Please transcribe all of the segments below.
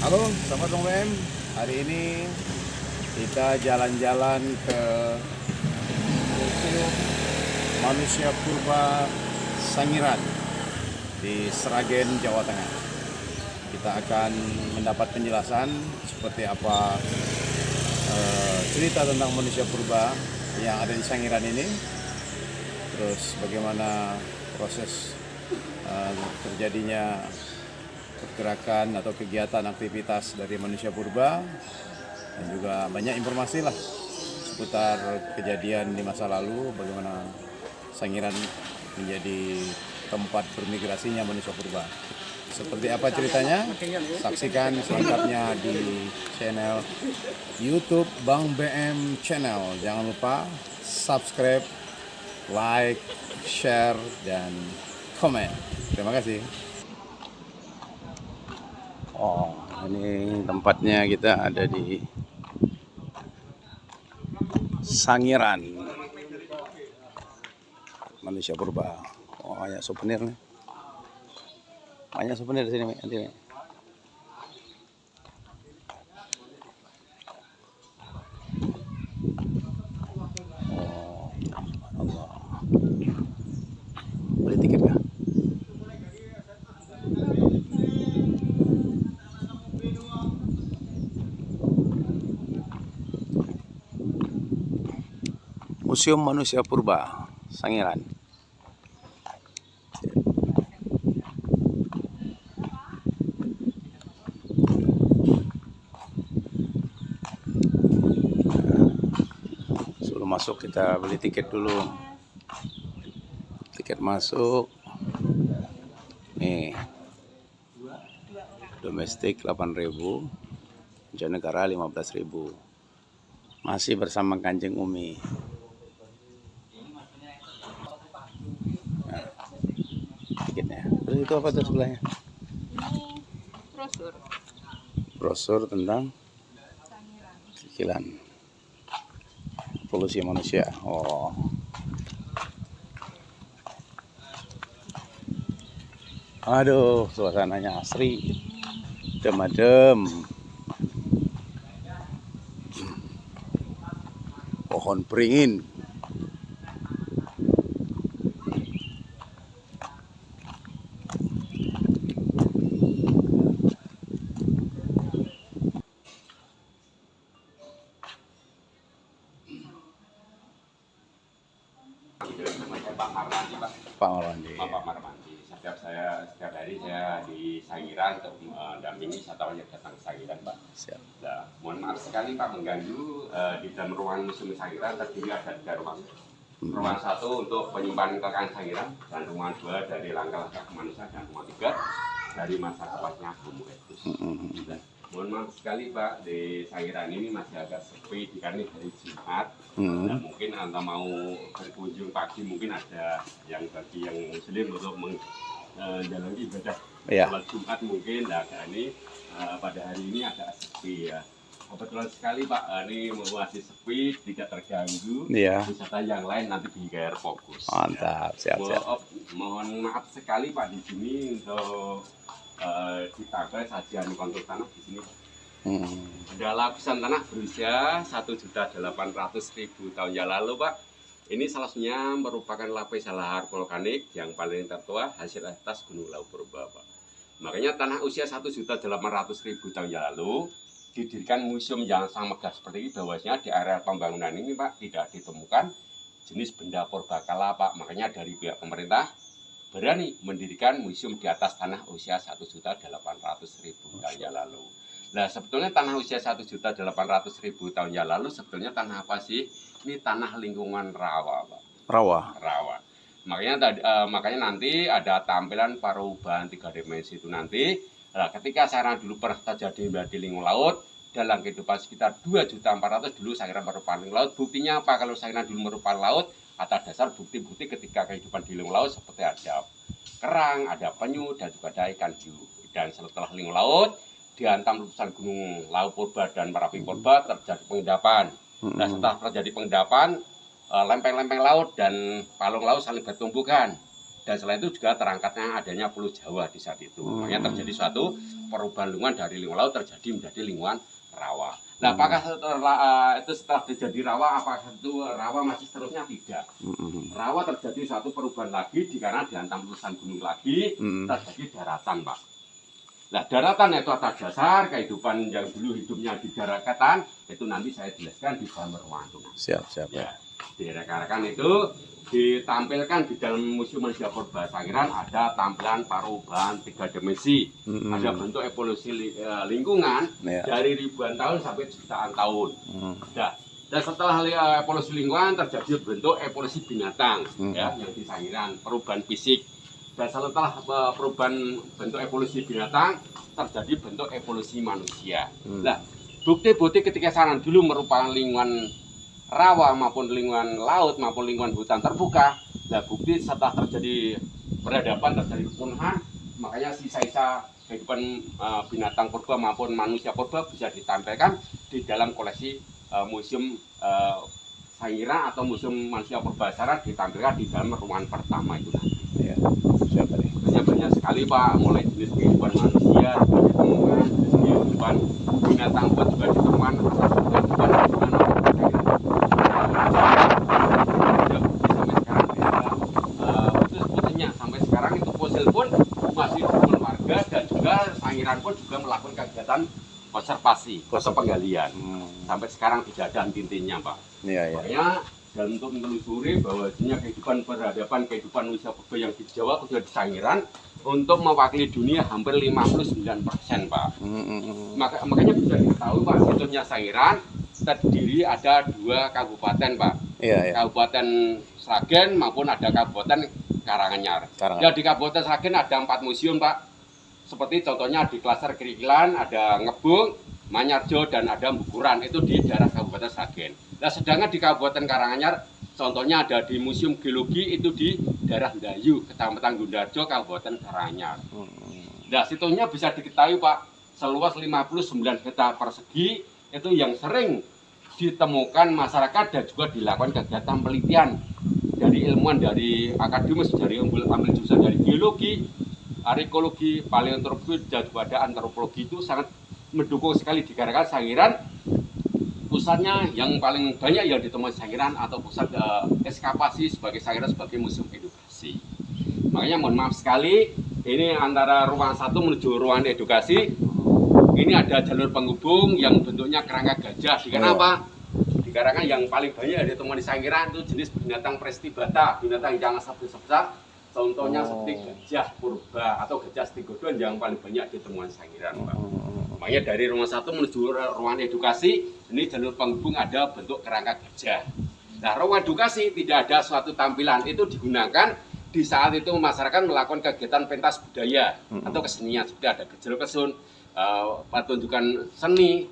Halo, sahabat OMM. Hari ini kita jalan-jalan ke Museum Manusia Purba Sangiran di Sragen, Jawa Tengah. Kita akan mendapat penjelasan seperti apa cerita tentang manusia purba yang ada di Sangiran ini. Terus bagaimana proses terjadinya pergerakan atau kegiatan aktivitas dari manusia purba, dan juga banyak informasi lah seputar kejadian di masa lalu, bagaimana Sangiran menjadi tempat bermigrasinya manusia purba. Seperti apa ceritanya? Saksikan selengkapnya di channel YouTube Bang BM Channel. Jangan lupa subscribe, like, share, dan komen. Terima kasih. Oh, ini tempatnya kita ada di Sangiran manusia purba. Oh, banyak souvenir nih. Banyak souvenir di sini, nanti. Oh, Allah. Beli tiket nggak? Museum Manusia Purba Sangiran. Sebelum masuk kita beli tiket dulu. Tiket masuk. Nih. Domestik 8.000, mancanegara 15.000. Masih bersama Kanjeng Umi. Nah, tiketnya. Terus itu apa tuh sebelahnya? Ini brosur Brosur tentang Sangiran. cicilan polusi manusia. Oh. Aduh, suasananya asri. Adem-adem. Pohon beringin. Pak Marwandi, Pak. Pak Marwandi. Pak Marwandi. Setiap hari saya di Sangiran untuk mendampingi wisatawan yang datang ke Sangiran, Pak. Siap. Nah, mohon maaf sekali Pak mengganggu. Di dalam ruangan museum Sangiran terdiri ada 3 ruangan. Ruangan 1 untuk penyimpanan kekayaan Sangiran, dan ruangan 2 dari langkah-langkah kemanusiaan, dan ruangan 3 dari masa kepasnya Homo erectus. Nah, mohon maaf sekali Pak, di Sangiran ini masih agak sepi karena hari Jumat. Nah, mungkin Anda mau berkunjung pagi, mungkin ada yang bagi yang Muslim untuk menjalani ibadah sholat Jumat mungkin. Nah, ini pada hari ini agak sepi ya. Kebetulan sekali Pak, ini masih sepi, tidak terganggu. Wisata yang lain nanti biar fokus. Mantap, ya. siap. Mohon maaf sekali Pak, di sini untuk ditambah sajian kontur tanah di sini. Ada lapisan tanah berusia 1.800.000 tahun yang lalu, Pak. Ini salah satunya merupakan lapis lahar vulkanik yang paling tertua hasil atas Gunung Lawu Purba, Pak. Makanya tanah usia 1.800.000 tahun yang lalu didirikan museum yang sangat megah seperti ini, bahwasanya di area pembangunan ini, Pak, tidak ditemukan jenis benda purbakala, Pak. Makanya dari pihak pemerintah berani mendirikan museum di atas tanah usia 1.800.000 tahun yang lalu. Nah, sebetulnya tanah usia 1.800.000 tahun yang lalu sebetulnya tanah apa sih? Ini tanah lingkungan rawa, Pak. Rawa. Makanya nanti ada tampilan perubahan 3 dimensi itu nanti. Nah, ketika Sangiran dulu pernah terjadi di lingkungan laut, dalam kehidupan sekitar 2.400.000 dulu Sangiran merupakan lingkungan laut. Buktinya apa kalau Sangiran dulu merupakan laut? Atas dasar bukti-bukti ketika kehidupan di lingkungan laut seperti ada kerang, ada penyu, dan juga ada ikan hiu. Dan setelah lingkungan laut dihantam letusan Gunung Lawu Purba dan Merapi Purba, terjadi pengendapan. Nah, setelah terjadi pengendapan, lempeng-lempeng laut dan palung laut saling bertumbukan. Dan selain itu juga terangkatnya adanya Pulau Jawa di saat itu. Makanya terjadi suatu perubahan lingkungan dari lingkungan laut terjadi menjadi lingkungan rawa. Nah, apakah setelah terjadi rawa, apakah itu rawa masih seterusnya? Tidak. Rawa terjadi suatu perubahan lagi karena dihantam letusan gunung lagi, terjadi daratan, Pak. Nah, daratan itu atas dasar kehidupan yang dulu hidupnya di daratan, itu nanti saya jelaskan di dalam ruangan. Siap Ya, di rekan-rekan itu ditampilkan di dalam Museum Manusia Purba Sangiran ada tampilan perubahan 3 dimensi, ada bentuk evolusi lingkungan dari ribuan tahun sampai jutaan tahun. Dan setelah evolusi lingkungan terjadi bentuk evolusi binatang, ya, yang di Sangiran, perubahan fisik. Dan setelah perubahan bentuk evolusi binatang terjadi bentuk evolusi manusia. Nah, bukti-bukti ketika Sangiran dulu merupakan lingkungan rawa maupun lingkungan laut maupun lingkungan hutan terbuka. Nah, bukti setelah terjadi peradaban, terjadi kepunahan, makanya sisa-sisa kehidupan binatang purba maupun manusia purba bisa ditampilkan di dalam koleksi Museum Sangiran atau Museum Manusia Purba Sangiran, ditampilkan di dalam ruangan pertama itu nanti. Ya. Siap tadi. Banyak sekali, Pak, mulai jenis kehidupan manusia juga ditemukan, jenis kehidupan binatang pun juga ditemukan, sampai sekarang itu fosil pun masih ditemukan warga, dan juga Sangiran pun juga melakukan kegiatan konservasi atau penggalian. Sampai sekarang tidak ada henti-hentinya, Pak. Makanya dan untuk menelusuri bahwa kehidupan peradaban, kehidupan manusia purba yang di Jawa sudah di Sangiran untuk mewakili dunia hampir 59%, Pak. Makanya bisa diketahui, Pak, situsnya Sangiran terdiri ada 2 kabupaten, Pak. Kabupaten Sragen maupun ada Kabupaten Karanganyar. Ya, di Kabupaten Sragen ada 4 museum, Pak. Seperti contohnya di klaster Kerikilan ada Ngebung, Manyarjo, dan ada Bukuran, itu di daerah Kabupaten Sragen. Nah, sedangkan di Kabupaten Karanganyar contohnya ada di Museum Geologi, itu di daerah Ndayu, Kecamatan Gundarjo, Kabupaten Karanganyar. Nah, situnya bisa diketahui, Pak, seluas 59 hektar persegi itu yang sering ditemukan masyarakat dan juga dilakukan kegiatan penelitian dari ilmuwan, dari akademis, dari ambil jurusan dari geologi, arkeologi, paleontologi, dan juga ada antropologi. Itu sangat mendukung sekali dikarenakan Sangiran pusatnya yang paling banyak yang ditemui Sangiran atau pusat ekskavasi sebagai Sangiran sebagai museum edukasi. Makanya mohon maaf sekali, ini antara ruang 1 menuju ruang edukasi ini ada jalur penghubung yang bentuknya kerangka gajah. Kenapa? Dikarenakan yang paling banyak ditemukan di Sangiran itu jenis binatang prestibata, binatang yang sebesar. Contohnya seperti gajah purba atau gajah stigodon yang paling banyak ditemukan Sangiran, Pak. Makanya dari ruang 1 menuju ruang edukasi, ini jalur penghubung ada bentuk kerangka gajah. Nah, ruang edukasi tidak ada suatu tampilan, itu digunakan di saat itu masyarakat melakukan kegiatan pentas budaya atau kesenian, seperti ada gejol kesun, pertunjukan seni,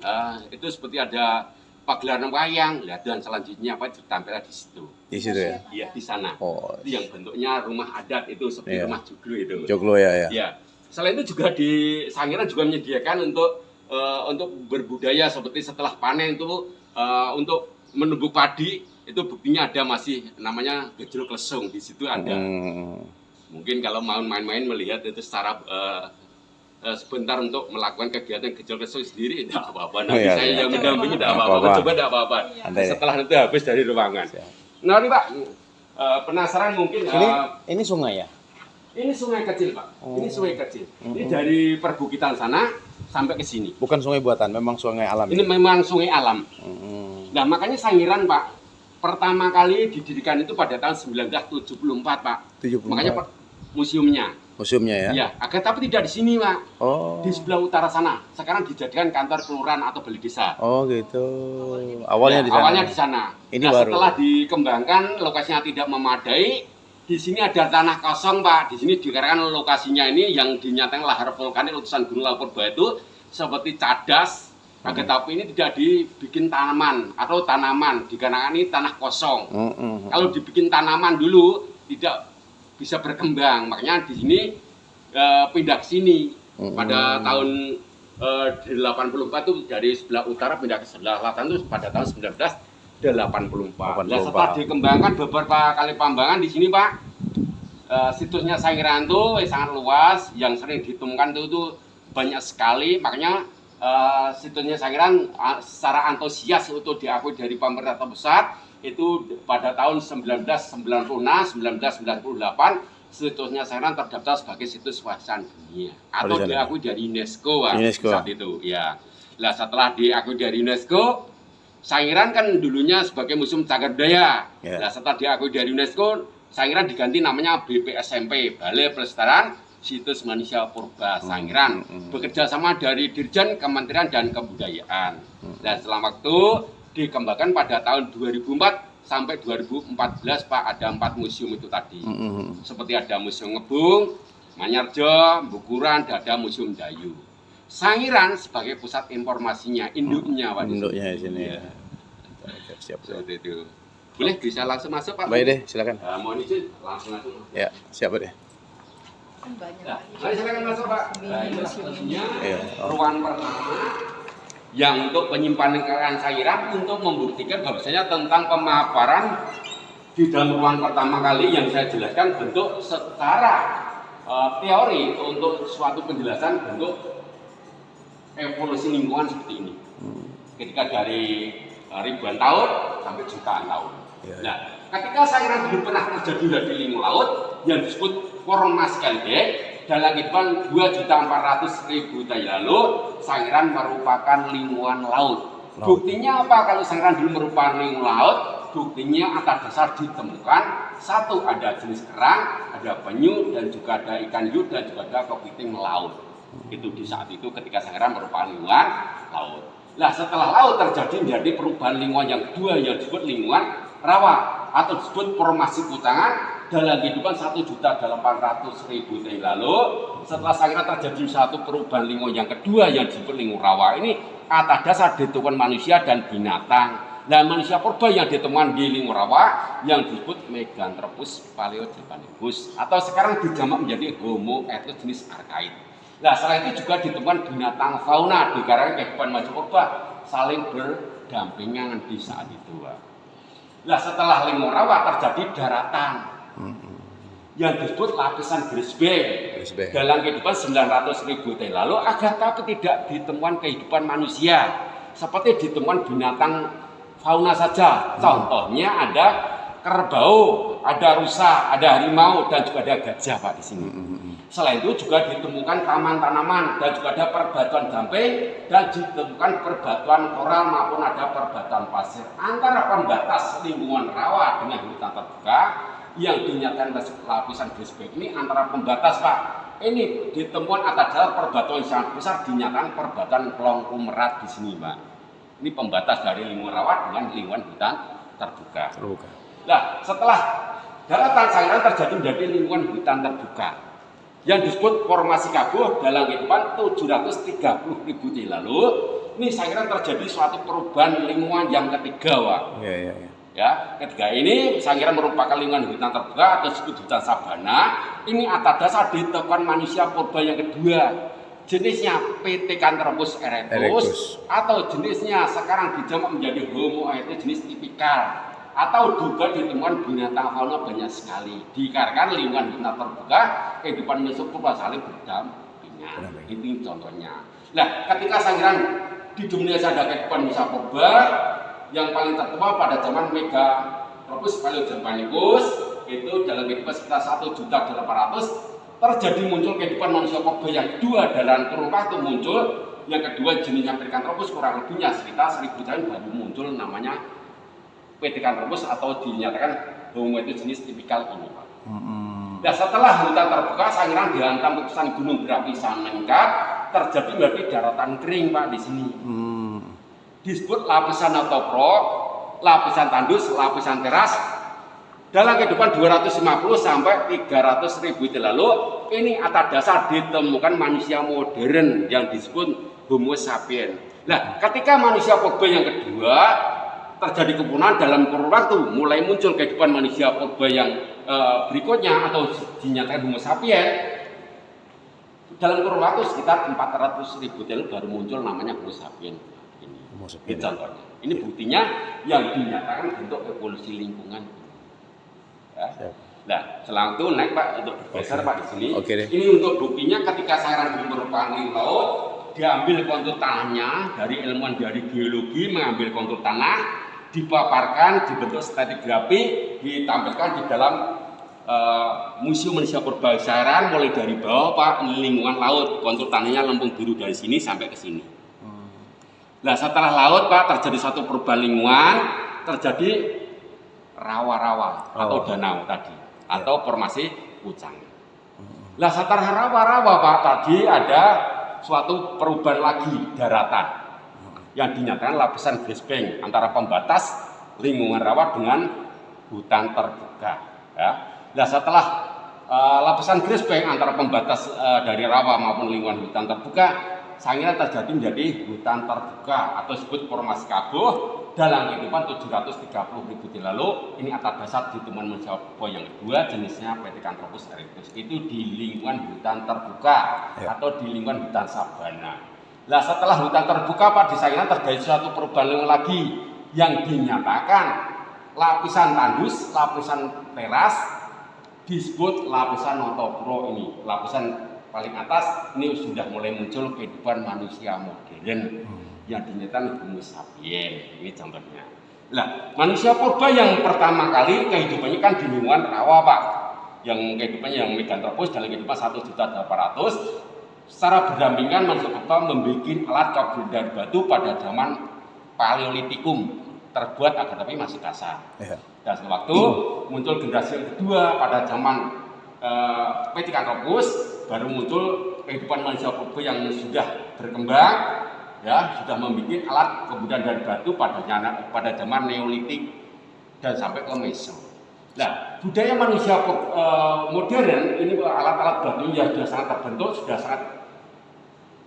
itu seperti ada pagelaran wayang, dan selanjutnya apa itu ditampilkan di situ. Di situ ya? Iya, di sana. Itu yang bentuknya rumah adat, itu seperti rumah joglo itu. Joglo ya. Ya. Selain itu juga di Sangiran juga menyediakan untuk berbudaya, seperti setelah panen itu untuk menumbuk padi, itu buktinya ada masih namanya gejol klesung, di situ ada. Mungkin kalau mau main-main melihat itu secara sebentar untuk melakukan kegiatan gejol klesung sendiri tidak apa-apa. Nanti saya yang mendampingi tidak apa-apa. Coba tidak apa-apa. Setelah itu habis dari ruangan. Nah, ini, Pak, penasaran mungkin ini sungai ya? Ini sungai kecil, Pak. Ini sungai kecil. Ini dari perbukitan sana sampai ke sini. Bukan sungai buatan, memang sungai alam. Ini memang sungai alam. Nah, makanya Sangiran, Pak, pertama kali didirikan itu pada tahun 1974, Pak. 74. Makanya museumnya. Museumnya ya? Iya, tapi tidak di sini, Pak. Di sebelah utara sana. Sekarang dijadikan kantor kelurahan atau balai desa. Oh, gitu. Awalnya di sana. Awalnya di sana. Ini baru. Setelah dikembangkan, lokasinya tidak memadai. Di sini ada tanah kosong, Pak. Di sini dikarenakan lokasinya ini yang dinyatakan lahar vulkanik letusan Gunung Lawu Purba itu seperti cadas. Tapi ini tidak dibikin tanaman atau tanaman, dikarenakan ini tanah kosong. Kalau dibikin tanaman dulu tidak bisa berkembang. Makanya di sini pindah ke sini pada tahun 84 itu dari sebelah utara pindah ke sebelah selatan itu pada tahun 1984. Nah, setelah dikembangkan beberapa kali pembangunan di sini, Pak, situsnya Sangiran itu sangat luas, yang sering ditemukan itu banyak sekali, makanya situsnya Sangiran secara antusias untuk diakui dari pemerintah pusat itu pada tahun 1996-1998 situsnya Sangiran terdaftar sebagai situs warisan dunia atau diakui dari UNESCO, saat itu ya. Nah setelah diakui dari UNESCO, Sangiran kan dulunya sebagai Museum Cagar Budaya. Nah setelah diakui dari UNESCO, Sangiran diganti namanya BPSMP, Balai Pelestarian Situs Manusia Purba Sangiran, bekerja sama dari Dirjen Kementerian dan Kebudayaan. Dan setelah waktu dikembangkan pada tahun 2004 sampai 2014 Pak, ada 4 museum itu tadi. Seperti ada Museum Ngebung, Manyarjo, Bukuran, dan ada Museum Dayu. Sangiran sebagai pusat informasinya, induknya Pak. Induknya di sini ya. Siap. Seperti itu. Boleh bisa langsung masuk Pak? Baik deh, silakan. Mohon izin langsung masuk. Ya, siap deh. Kan banyak Nah, lagi. mari silakan masuk Pak. Nah, ini Museumnya. Iya. ruangan pertama yang untuk penyimpanan Sangiran untuk membuktikan bahwasanya tentang pemaparan di dalam ruangan pertama kali yang saya jelaskan bentuk secara teori untuk suatu penjelasan bentuk evolusi lingkungan seperti ini. Ketika dari ribuan tahun sampai jutaan tahun. Ya. Nah, ketika Sangiran dulu pernah terjadi dari lingkungan laut yang disebut formasi Kalidek dalam kehidupan 2.400.000 tahun lalu, Sangiran merupakan lingkungan laut. Buktinya apa kalau Sangiran dulu merupakan lingkungan laut? Buktinya atas dasar ditemukan satu ada jenis kerang, ada penyu, dan juga ada ikan hiu dan juga ada kepiting laut. Itu di saat itu ketika Sangiran merupakan lingkungan laut. Nah setelah laut terjadi menjadi perubahan lingkungan yang kedua yang disebut lingkungan rawa atau disebut formasi kutangan dalam kehidupan 1.800.000 tahun lalu. Setelah Sangiran terjadi satu perubahan lingkungan yang kedua yang disebut lingkungan rawa ini atas dasar ditemukan manusia dan binatang. Nah manusia purba yang ditemukan di lingkungan rawa yang disebut Meganthropus paleojapanicus atau sekarang dijamak menjadi Homo erectus jenis arkaid. Nah, setelah itu juga ditemukan binatang fauna di karena kehidupan manusia purba saling berdampingan di saat itu. Nah, setelah lingkungan rawa terjadi daratan yang disebut lapisan Grisbeck. Dalam kehidupan 900.000 tahun lalu, agar tapi tidak ditemukan kehidupan manusia, seperti ditemukan binatang fauna saja. Contohnya ada kerbau, ada rusa, ada harimau, dan juga ada gajah Pak di sini. Selain itu juga ditemukan taman tanaman dan juga ada perbatuan gamping dan ditemukan perbatuan koral maupun ada perbatuan pasir. Antara pembatas lingkungan rawa dengan hutan terbuka yang dinyatakan lapisan Grisbeck ini antara pembatas Pak. Ini ditemukan atas dasar perbatuan yang sangat besar dinyatakan perbatuan Kelongku Merak di sini Pak. Ini pembatas dari lingkungan rawa dengan lingkungan hutan terbuka. Nah, setelah daratan Sangiran terjadi menjadi lingkungan hutan terbuka yang disebut formasi Kabuh dalam kehidupan 730.000 tahun lalu. Ini Sangiran terjadi suatu perubahan lingkungan yang ketiga, Pak. Ya, ketiga ini Sangiran merupakan lingkungan hutan terbuka atau disebut hutan sabana. Ini atas dasar ditemukan manusia purba yang kedua. Jenisnya Pithecanthropus erectus atau jenisnya sekarang dijamak menjadi Homo erectus jenis tipikal. Atau juga ditemukan binatang fauna banyak sekali dikarenakan lingkungan hutan terbuka kehidupan manusia purba saling berdampingan. Ini contohnya. Nah, ketika Sangiran didominasi ada kehidupan manusia purba yang paling tertua pada zaman Meganthropus paleojapanicus itu dalam kehidupan sekitar 1.800.000 terjadi muncul kehidupan manusia purba yang kedua dalam kurun waktu muncul yang kedua jenisnya Pithecanthropus kurang lebihnya sekitar 1.000 tahun baru muncul namanya Pithecanthropus atau dinyatakan Homo erectus jenis tipikal ini Pak. Nah setelah hutan terbuka Sangiran dihantam letusan gunung berapi meningkat terjadi menjadi daratan kering Pak di sini. Disebut lapisan autoprop, lapisan tandus, lapisan teras. Dalam kehidupan 250 sampai 300.000 tahun lalu ini atas dasar ditemukan manusia modern yang disebut Homo sapiens. Nah ketika manusia purba yang kedua terjadi kepunahan dalam kurun waktu mulai muncul kehidupan manusia purba yang berikutnya atau dinyatakan Homo sapiens dalam kurun waktu sekitar 400.000 tahun baru muncul namanya Homo sapiens ini contohnya. Ini buktinya yang dinyatakan bentuk evolusi lingkungan. Ya. Nah, selang itu naik Pak untuk bergeser Pak di sini. Oke deh. Ini untuk buktinya ketika Sangiran belum merupakan laut, diambil kontur tanahnya dari ilmuwan dari geologi, mengambil kontur tanah, dipaparkan, dibentuk stratigrafi, ditampilkan di dalam Museum Manusia Purba Sangiran mulai dari bawah Pak, lingkungan laut, kontur tanahnya lempung biru dari sini sampai ke sini. Nah setelah laut Pak terjadi satu perubahan lingkungan, terjadi rawa-rawa atau danau tadi, atau formasi pucang. Nah setelah rawa-rawa Pak tadi ada suatu perubahan lagi daratan yang dinyatakan lapisan grassbank antara pembatas lingkungan rawa dengan hutan terbuka. Ya. Nah setelah lapisan grassbank antara pembatas dari rawa maupun lingkungan hutan terbuka, Sangiran terjadi menjadi hutan terbuka atau disebut formasi kabuh dalam kehidupan 730.000 tahun lalu. Ini atas dasar ditemuan manusia purba yang kedua jenisnya Pithecanthropus erectus, itu di lingkungan hutan terbuka atau di lingkungan hutan sabana. Nah setelah hutan terbuka Pak di Sangiran terjadi suatu perubahan lingkungan lagi yang dinyatakan lapisan tandus, lapisan teras disebut lapisan Notopuro ini, lapisan paling atas ini sudah mulai muncul kehidupan manusia modern yang dinyatakan Homo sapiens. Ini contohnya. Nah, manusia purba yang pertama kali kehidupannya kan di lingkungan rawa Pak, yang kehidupannya yang Pithecanthropus dalam kehidupan 1.800.000. Secara berdampingan manusia purba membuat alat cobleng dari batu pada zaman Paleolitikum, terbuat agar tapi masih kasar. Dan sewaktu muncul generasi yang kedua pada zaman Pithecanthropus, baru muncul kehidupan manusia purba yang sudah berkembang, ya sudah membuat alat kemudian dari batu pada zaman Neolitik dan sampai ke Meso. Nah, budaya manusia modern ini alat-alat batu yang sudah sangat terbentuk, sudah sangat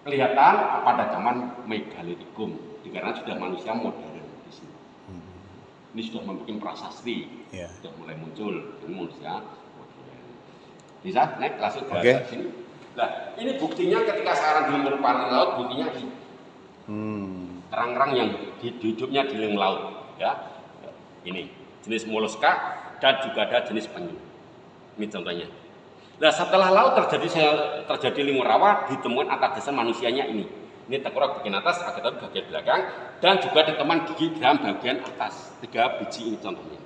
kelihatan pada zaman Megalitikum, karena sudah manusia modern di sini. Ini sudah membuat prasasti, sudah mulai muncul ini manusia modern. Bisa naik langsung ke sini. Nah, ini buktinya ketika Sangiran belum merupakan laut, buktinya ini. Kerang-kerang yang hidupnya di lingkungan laut, ya. Ini jenis moluska dan juga ada jenis penyu. Ini contohnya. Nah, setelah laut terjadi lingkungan rawa, ditemukan atas dasar manusianya ini. Ini tengkorak bagian atas, agak bagian belakang, dan juga ditemukan gigi geram bagian atas. 3 biji ini contohnya.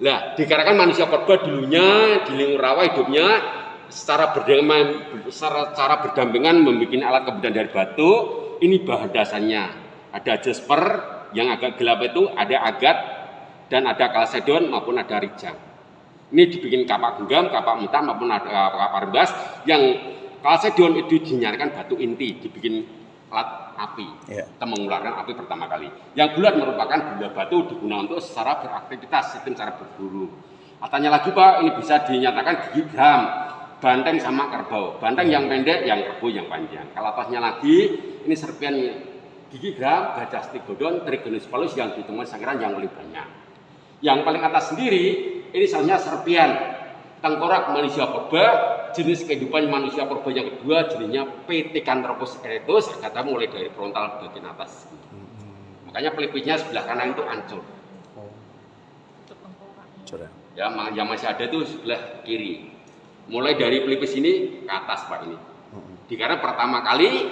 Nah, dikarenakan manusia purba dulunya di lingkungan rawa hidupnya secara berdampingan membuat alat kemudian dari batu. Ini bahan dasarnya ada jasper yang agak gelap itu, ada agat dan ada kalsedon maupun ada rijang. Ini dibikin kapak genggam, kapak mutan maupun ada kapak rembas. Yang kalsedon itu dinyalakan batu inti, dibikin alat api, mengeluarkan api pertama kali. Yang bulat merupakan gula batu digunakan untuk secara beraktivitas, sistem cara berburu. Katanya lagi Pak, ini bisa dinyatakan gigi geram, banteng sama kerbau. Banteng yang pendek, yang kerbau yang panjang. Kalau atasnya lagi, ini serpian gigi geram, gajah stigodon, Trigonus palus yang ditemukan Sangiran yang lebih banyak. Yang paling atas sendiri, ini sebenarnya serpian tengkorak manusia purba, jenis kehidupan manusia purba yang kedua, jenisnya Pithecanthropus erectus, kata mulai dari frontal bagian atas. Makanya pelipisnya sebelah kanan itu hancur. Ya, yang masih ada itu sebelah kiri. Mulai dari pelipis ini ke atas Pak ini. Karena pertama kali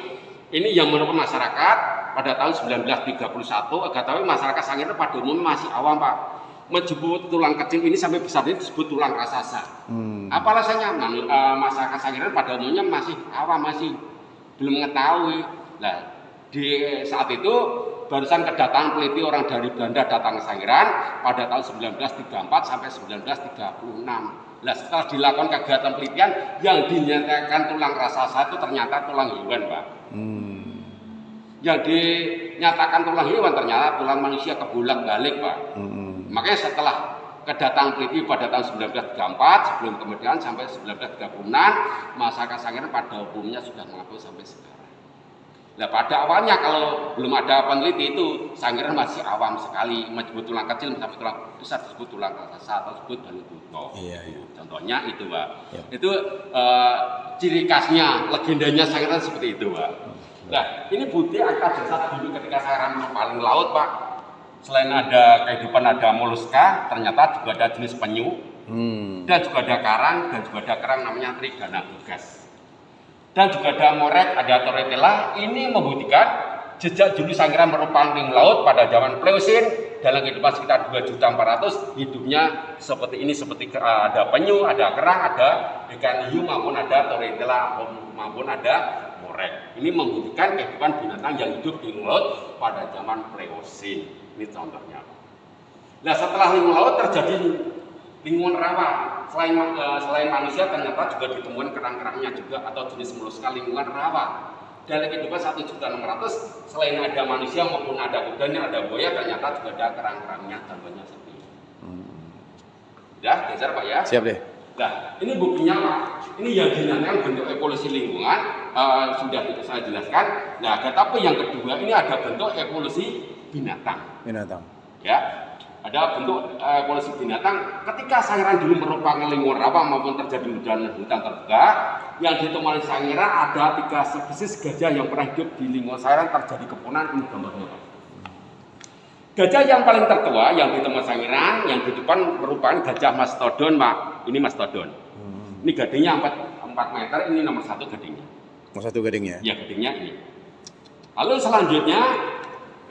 ini yang menemukan masyarakat pada tahun 1931, agak tahu masyarakat Sangiran pada umumnya masih awam Pak. Menyebut tulang kecil ini sampai besar ini disebut tulang raksasa. Apa alasannya? Masyarakat Sangiran pada umumnya masih awam, masih belum mengetahui. Nah, di saat itu barusan kedatangan peneliti orang dari Belanda datang ke Sangiran pada tahun 1934 sampai 1936. Nah, setelah dilakukan kegiatan penelitian yang dinyatakan tulang raksasa itu ternyata tulang hewan Pak. Yang dinyatakan tulang hewan ternyata tulang manusia kebolak-balik Pak. Makanya setelah kedatangan peneliti pada tahun 1934 sebelum kemerdekaan sampai 1936, masyarakat Sangiran pada umumnya sudah mengakui sampai sekarang. Nah, pada awalnya kalau belum ada peneliti itu Sangiran masih awam sekali, menyebut tulang kecil sampai tulang besar disebut tulang raksasa atau disebut Balututo. Contohnya itu Pak. Itu ciri khasnya, legendanya Sangiran seperti itu Pak. Nah, ini bukti atas dasar dulu ketika Sangiran paling laut Pak. Selain ada kehidupan ada moluska, ternyata juga ada jenis penyu, dan juga ada karang, dan juga ada kerang namanya Trigana gugas. Dan juga ada morek, ada toretela. Ini membuktikan jejak Juli Sangiran merupakan ling laut pada zaman Pliocene. Dalam kehidupan sekitar 2.400.000 hidupnya seperti ini, seperti ada penyu, ada kerang, ada ikan hiu maupun ada toretela maupun ada morek. Ini membuktikan kehidupan binatang yang hidup di laut pada zaman Pliocene. Ini contohnya. Nah, setelah lingkungan laut terjadi lingkungan rawa. Selain manusia ternyata juga ditemukan kerang-kerangnya juga atau jenis moluska lingkungan rawa. Dalam kehidupan 1.600.000 selain ada manusia maupun ada kudanya, ada buaya, ternyata juga ada kerang-kerangnya contohnya seperti ini. Ya, geser Pak ya. Siap deh. Nah, ini buktinya Pak. Ini yang dinamakan bentuk evolusi lingkungan sudah saya jelaskan. Nah, tetapi yang kedua ini ada bentuk evolusi binatang. Ya, ada bentuk evolusi binatang. Ketika Sangiran dulu merupakan lingkungan rawa maupun terjadi hutan terbuka, yang ditemukan Sangiran ada 3 spesies gajah yang pernah hidup di lingkungan Sangiran terjadi kepunahan. Ini gambarnya Pak. Gajah yang paling tertua yang ditemukan Sangiran yang di depan merupakan gajah mastodon Pak. Ini mastodon. Ini gadingnya 4 meter. Ini nomor 1 gadingnya. Nomor 1 gadingnya? Ya, gadingnya ini. Lalu selanjutnya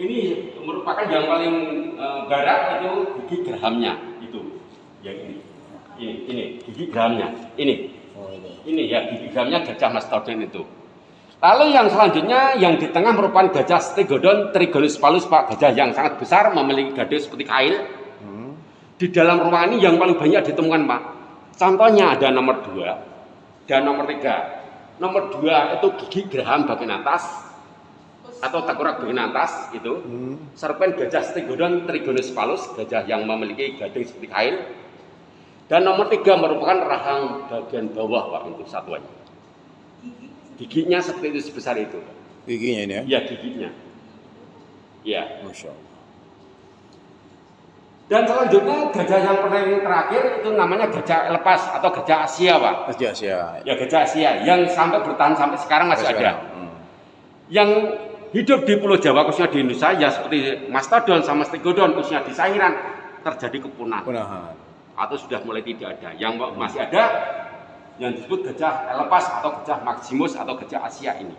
ini merupakan yang paling barat itu gigi gerahamnya itu, yang ini gigi gerahamnya ini ya gigi gerahamnya gajah mastodon itu. Lalu yang selanjutnya yang di tengah merupakan gajah Stegodon trigonophalus Pak, gajah yang sangat besar memiliki gading seperti kail. Di dalam ruangan ini yang paling banyak ditemukan Pak. Contohnya ada nomor 2 dan nomor 3. Nomor 2 itu gigi geraham bagian atas atau tengkorak bagian atas itu. Serpen gajah Stegodon trigonophalus, gajah yang memiliki gading seperti kail. Dan nomor 3 merupakan rahang bagian bawah Pak, untuk satuannya. Giginya seperti itu, sebesar itu. Giginya ini ya? Iya, giginya. Iya. Masya Allah. Dan selanjutnya gajah yang paling terakhir itu namanya gajah lepas atau gajah Asia Pak. Gajah Asia. Ya, gajah Asia yang sampai bertahan sampai sekarang masih ada. Yang hidup di Pulau Jawa khususnya di Indonesia ya seperti mastodon sama stegodon khususnya di Sangiran terjadi kepunahan atau sudah mulai tidak ada. Yang masih ada yang disebut gajah lepas atau gajah maximus atau gajah Asia ini.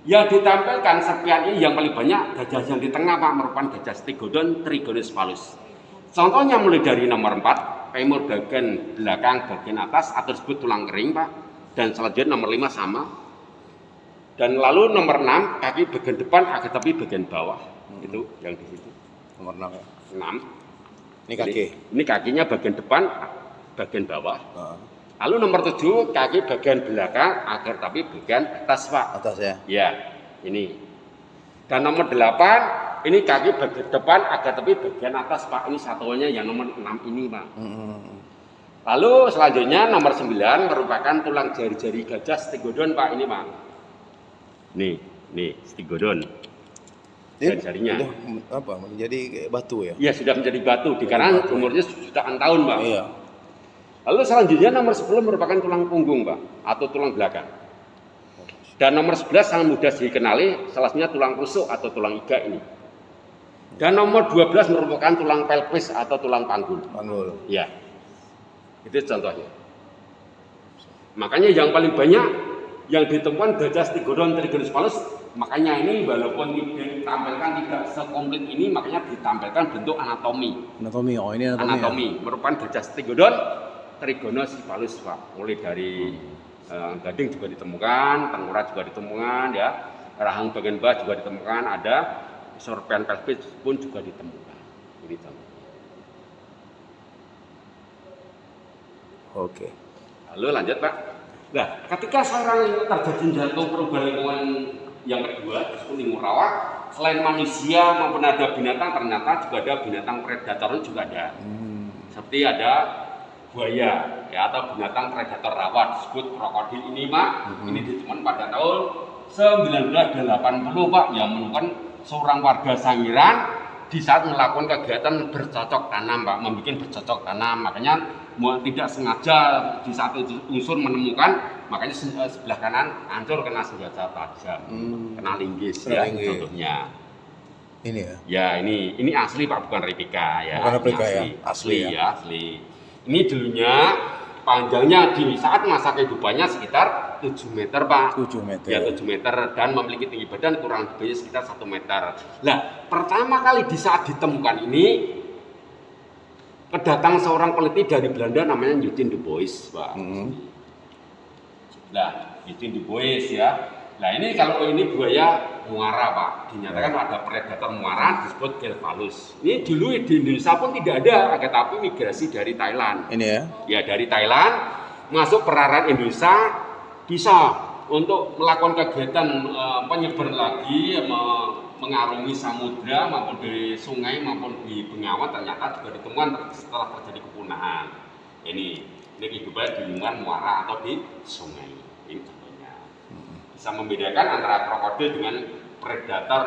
Yang ditampilkan serpian ini yang paling banyak gajah yang di tengah Pak merupakan gajah Stegodon trigonophalus. Contohnya mulai dari nomor 4 femur bagian belakang bagian atas atau disebut tulang kering Pak, dan selanjutnya nomor 5 sama. Dan lalu nomor 6 kaki bagian depan agar tapi bagian bawah. Itu yang di situ. Nomor 6 ya. 6. Ini kaki. Ini kakinya bagian depan bagian bawah. Lalu nomor 7 kaki bagian belakang agar tapi bagian atas Pak. Atas ya. Ya, ini. Dan nomor 8 ini kaki bagian depan agar tapi bagian atas Pak. Ini satuannya yang nomor 6 ini Pak. Lalu selanjutnya nomor 9 merupakan tulang jari-jari gajah Stegodon Pak, ini Pak. Nih Stegodon. Jari-jarinya. Sudah apa? Menjadi kayak batu ya? Iya, sudah menjadi batu dikarenakan umurnya jutaan tahun Pak. Iya. Lalu selanjutnya nomor 10 merupakan tulang punggung Pak, atau tulang belakang. Dan nomor 11 sangat mudah dikenali, salah satunya tulang rusuk atau tulang iga ini. Dan nomor 12 merupakan tulang pelvis atau tulang panggul. Panggul. Ya, itu contohnya. Makanya yang paling banyak yang ditemukan gajah Stegodon trigonophalus, makanya ini walaupun ditampilkan tidak sekomplit ini, makanya ditampilkan bentuk anatomi. Anatomi, oh ini anatomi. Anatomi ya? Merupakan gajah Stegodon trigonophalus Pak. Mulai dari gading juga ditemukan, tengkorak juga ditemukan, ya, rahang bagian bawah juga ditemukan, ada sorpen pelvis pun juga ditemukan. Ini contoh. Oke. Lalu lanjut Pak. Nah, ketika sekarang terjadi jatuh perubahan lingkungan yang kedua, disebut lingkungan rawa, selain manusia maupun ada binatang, ternyata juga ada binatang predator juga ada. Seperti ada buaya, ya, atau binatang predator rawa disebut krokodil ini Pak. Ini ditemukan pada tahun 1980 Pak, yang menemukan seorang warga Sangiran di saat melakukan kegiatan bercocok tanam Pak, membuat bercocok tanam. Makanya tidak sengaja di satu unsur menemukan, makanya sebelah kanan hancur kena senjata tajam, kena linggis ya contohnya. Ini ya. Ya ini asli Pak, bukan replika ya. Bukan replika Ini ya, asli ya. ya, asli. Ini dulunya panjangnya di saat masa kehidupannya sekitar 7 meter Pak. 7 meter. Ya 7 meter dan memiliki tinggi badan kurang lebih sekitar 1 meter. Nah, pertama kali di saat ditemukan ini kedatangan seorang peneliti dari Belanda namanya Eugene de Bois, Pak. Nah, Eugene de Bois ya. Nah, ini kalau ini buaya muara, Pak. Dinyatakan ada predator muara disebut Gelvalus. Ini dulu di Indonesia pun tidak ada, akan tapi migrasi dari Thailand. Ini ya. Ya, dari Thailand masuk perairan Indonesia bisa untuk melakukan kegiatan penyeber lagi, mengarungi samudra maupun di sungai maupun di Bengawan, ternyata juga ditemukan setelah terjadi kepunahan. Ini kehidupan di lingkungan muara atau di sungai. Ini contohnya. Bisa membedakan antara krokodil dengan predator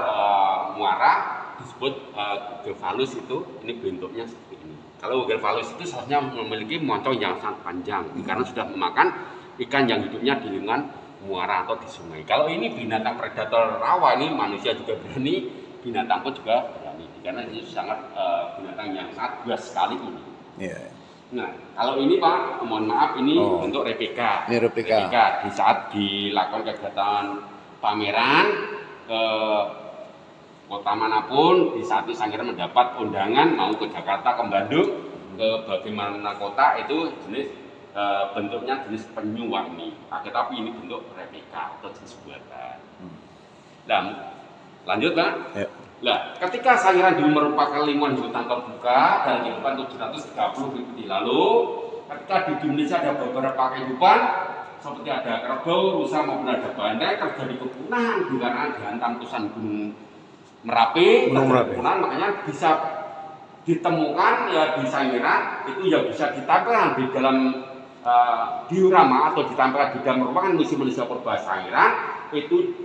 muara disebut Gelvalus itu. Ini bentuknya seperti ini. Kalau Gelvalus itu seharusnya memiliki moncong yang sangat panjang karena sudah memakan ikan yang hidupnya di lingkungan muara atau di sungai. Kalau ini binatang predator rawa, ini manusia juga berani, binatang pun juga berani karena ini sangat binatang yang sangat buas sekali ini. Iya. Nah, kalau ini Pak, mohon maaf ini bentuk replika. Ini replika. Di saat dilakukan kegiatan pameran ke kota manapun, di saat itu Sangiran mendapat undangan mau ke Jakarta, ke Bandung, ke bagaimana kota itu jenis bentuknya jenis penyu warni, tetapi ini bentuk replika atau jenis buatan. Nah, lanjut Pak. Ya. Nah, ketika Sangiran dulu merupakan lingkungan hutan terbuka dan kehidupan 730 ribu lalu, ketika di Indonesia ada beberapa kehidupan seperti ada kerbau, rusa maupun ada bandai terjadi kepunahan karena dihantam letusan gunung Merapi, makanya bisa ditemukan ya di Sangiran itu yang bisa ditampilkan di dalam diorama atau ditampilkan di dalam merupakan misi manusia purba Sangiran itu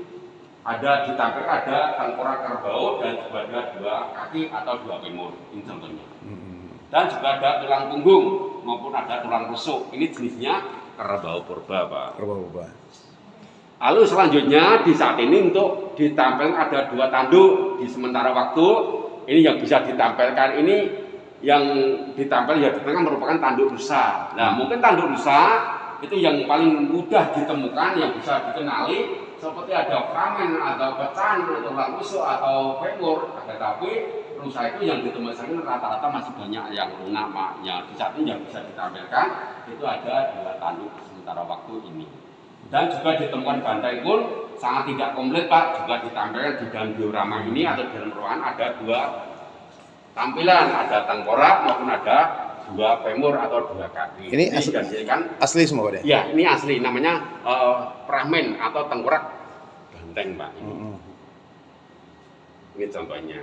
ada ditampilkan ada tengkorak kerbau dan juga ada 2 kaki atau 2 femur, ini contohnya. Dan juga ada tulang punggung maupun ada tulang rusuk. Ini jenisnya kerbau purba, Pak. Kerbau purba. Lalu selanjutnya di saat ini untuk ditampilkan ada 2 tanduk di sementara waktu. Ini yang bisa ditampilkan ini yang ditampilkan ya kan merupakan tanduk rusa. Nah, mungkin tanduk rusa itu yang paling mudah ditemukan yang bisa dikenali seperti ada framen atau pecahan atau tulang rusuk atau femur. Tetapi rusa itu yang ditemukan rata-rata masih banyak yang lunak, Pak. Ya, di saat ini yang bisa ditampilkan itu ada 2 tanduk sementara waktu ini. Dan juga ditemukan bandeng pun sangat tidak komplit, Pak. Juga ditampilkan di dalam diorama ini atau di dalam ruangan ada 2 tampilan, ada tengkorak maupun ada 2 femur atau 2 kaki. Ini asli semua Pak? Ya, ini asli, namanya pramen atau tengkorak banteng, Pak. Ini contohnya.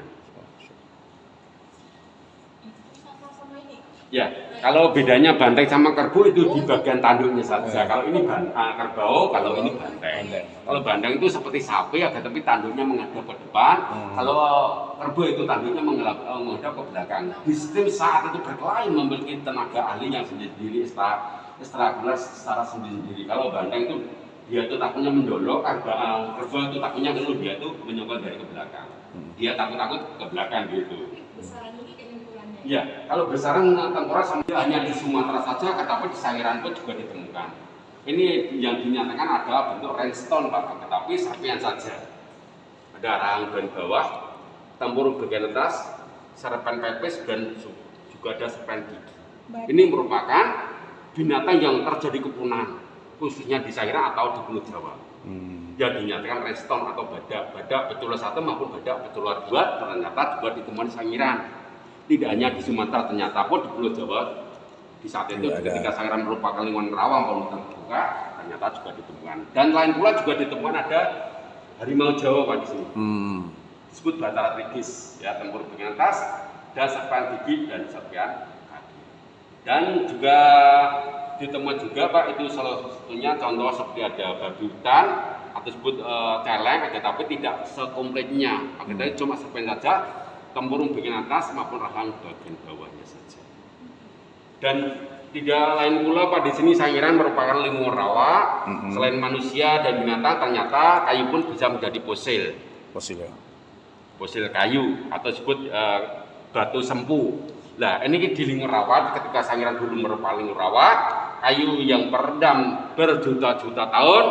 Ya, kalau bedanya banteng sama kerbau itu di bagian tanduknya saja. Kalau ini kerbau, kalau ini banteng. Kalau banteng itu seperti sapi, tapi tanduknya menghadap ke depan. Kalau kerbau itu tanduknya menghadap ke belakang. Di sistem saat itu berkelahi memiliki tenaga ahli yang sendiri, ekstrakuler secara sendiri. Kalau banteng itu dia itu takutnya mendolok, kerbau itu takutnya ngeluh, dia itu menyokong dari ke belakang. Dia takut ke belakang gitu. Ya, kalau besaran tengkorak hanya di Sumatera saja, tetapi di Sangiran pun juga ditemukan. Ini yang dinyatakan adalah bentuk rhinestone, Pak, tetapi serpian saja. Ada rahang bagian bawah, tempurung bagian atas, serpian pepes dan juga ada serpian gigi. Ini merupakan binatang yang terjadi kepunahan, khususnya di Sangiran atau di Pulau Jawa. Yang dinyatakan rhinestone atau badak betulan 1 maupun badak betulan 2 ternyata juga ditemukan di Sangiran. Tidak hanya di Sumatera, ternyata pun di Pulau Jawa di saat itu ketika Sangiran merupakan lingkungan rawa maupun terbuka, ternyata juga ditemukan. Dan lain pula juga ditemukan ada harimau Jawa, Pak, di sini. Disebut Batara trigis, ya, tempurung bagian atas dan serpian gigi dan serpian kaki. Dan juga ditemukan juga, Pak, itu salah satunya contoh seperti ada babi hutan atau disebut celeng, tapi tidak sekompletnya. Akhirnya cuma serpian saja, tempurung bagian atas maupun rahang bagian bawahnya saja. Dan tidak lain pula, Pak, di sini Sangiran merupakan lingkungan rawa. Selain manusia dan binatang, ternyata kayu pun bisa menjadi fosil. Fosil ya. fosil kayu atau disebut batu sempu. Nah, ini di Lingur Rawa, ketika Sangiran dulu merupakan Lingur Rawa, kayu yang terendam berjuta-juta tahun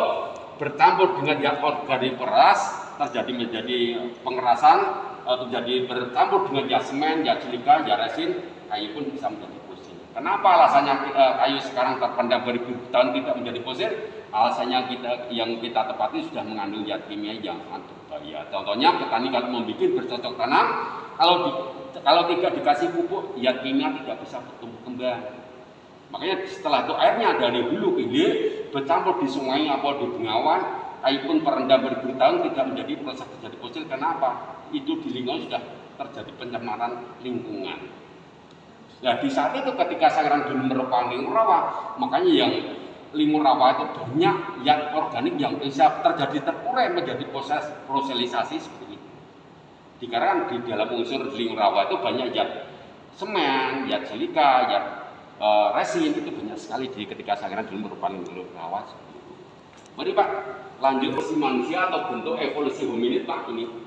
bercampur dengan zat organik keras menjadi pengerasan, terjadi bercampur dengan zat semen, zat silika, zat resin, kayu pun bisa menjadi fosil. Kenapa alasannya kayu sekarang terpendam beribu tahun tidak menjadi fosil? Alasannya yang kita tepati sudah mengandung zat kimia yang sangat berbahaya. Contohnya petani kalau membuat bercocok tanam, kalau tidak dikasih pupuk, zat kimia tidak bisa bertumbuh kembang. Makanya setelah itu airnya dari hulu ke hilir bercampur di sungai atau di bengawan, kayu pun terendam beribu tahun tidak menjadi proses terjadi fosil. Kenapa? Itu di lingkungan sudah terjadi pencemaran lingkungan. Nah, di saat itu ketika Sangiran dulu merupakan Lingur Rawa, makanya yang Lingur Rawa itu banyak zat organik yang bisa terjadi terurai menjadi proses fossilisasi seperti itu. Dikarenakan di dalam unsur Lingur Rawa itu banyak zat semen, zat silika, zat resin, itu banyak sekali di ketika Sangiran dulu merupakan Lingur Rawa. Mari Pak, lanjut evolusi manusia atau bentuk evolusi hominid Pak ini.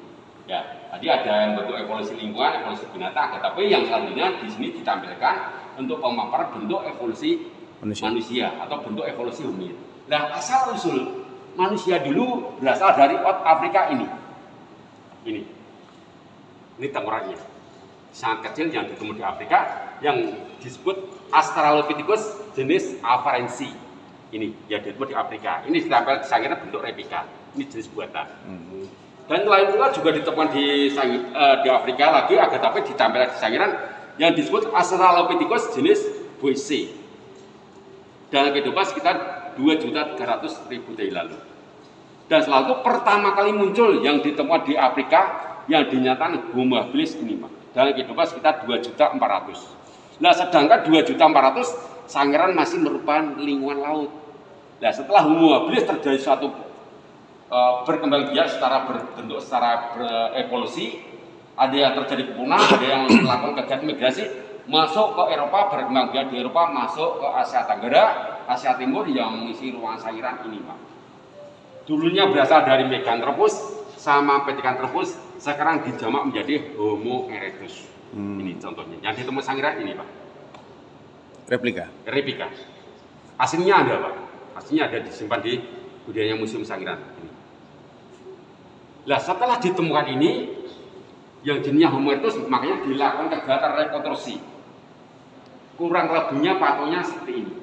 Ya, tadi ada yang bentuk evolusi lingkungan, evolusi binatang, tapi yang selanjutnya di sini ditampilkan untuk pemaparan bentuk evolusi manusia atau bentuk evolusi hominid. Nah, asal usul manusia dulu berasal dari South Afrika ini. Ini tengkoraknya. Sangat kecil yang ditemu di Afrika yang disebut Australopithecus jenis afarensi. Ini yang ditemu di Afrika. Ini ditampilkan Sangiran bentuk replika. Ini jenis buatan. Dan lain pula juga ditemukan di Afrika lagi, agar tapi ditampilkan di Sangiran yang disebut Australopithecus jenis BC. Dan kehidupan sekitar 2.300.000 tahun lalu. Dan setelah itu pertama kali muncul yang ditemukan di Afrika yang dinyatakan Homo habilis ini Pak. Dalam kehidupan sekitar 2.400.000. Nah, sedangkan 2.400.000 Sangiran masih merupakan lingkungan laut. Nah, setelah Homo habilis terjadi suatu berkembang biak secara berbentuk secara berevolusi, ada yang terjadi kepunahan, ada yang melakukan kegiatan migrasi masuk ke Eropa, berkembang biak di Eropa, masuk ke Asia Tenggara, Asia Timur yang mengisi ruang Sangiran ini Pak. Dulunya berasal dari Meganthropus sama Pithecanthropus, sekarang dijamak menjadi Homo erectus. Ini contohnya yang ditemu Sangiran ini Pak. Replika. Aslinya ada Pak. Aslinya ada disimpan di budaya Museum Sangiran ini. Nah, setelah ditemukan ini yang jenisnya Homo erectus, makanya dilakukan kegiatan rekonstruksi. Kurang lebihnya patoknya seperti ini.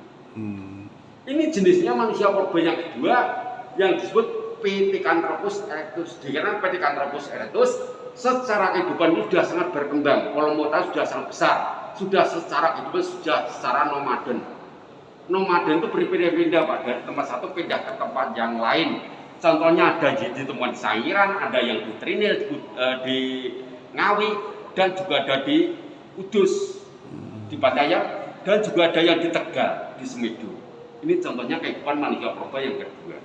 Ini jenisnya manusia purba yang kedua yang disebut Pithecanthropus erectus. Dikarenakan Pithecanthropus erectus secara kehidupan ini sudah sangat berkembang, kolomota sudah sangat besar, sudah secara kehidupan sudah secara nomaden. Nomaden itu berpindah-pindah Pak, dari tempat satu pindah ke tempat yang lain. Contohnya ada ditemukan di Sangiran, ada yang di Trinil, di Ngawi, dan juga ada di Kudus, di Pattaya, dan juga ada yang di Tegal, di Semedo. Ini contohnya kehidupan manusia purba yang kedua.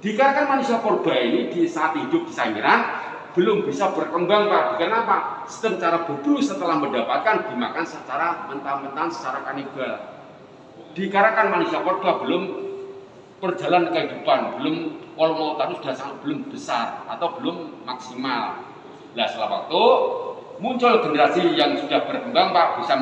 Dikarenakan manusia purba ini di saat hidup di Sangiran belum bisa berkembang Pak. Kenapa? Sistem cara berburu setelah mendapatkan dimakan secara mentah-mentah, secara kanibal. Dikarenakan manusia purba belum perjalanan kehidupan, belum kolomota sudah sangat belum besar atau belum maksimal. Nah, setelah waktu muncul generasi yang sudah berkembang Pak, bisa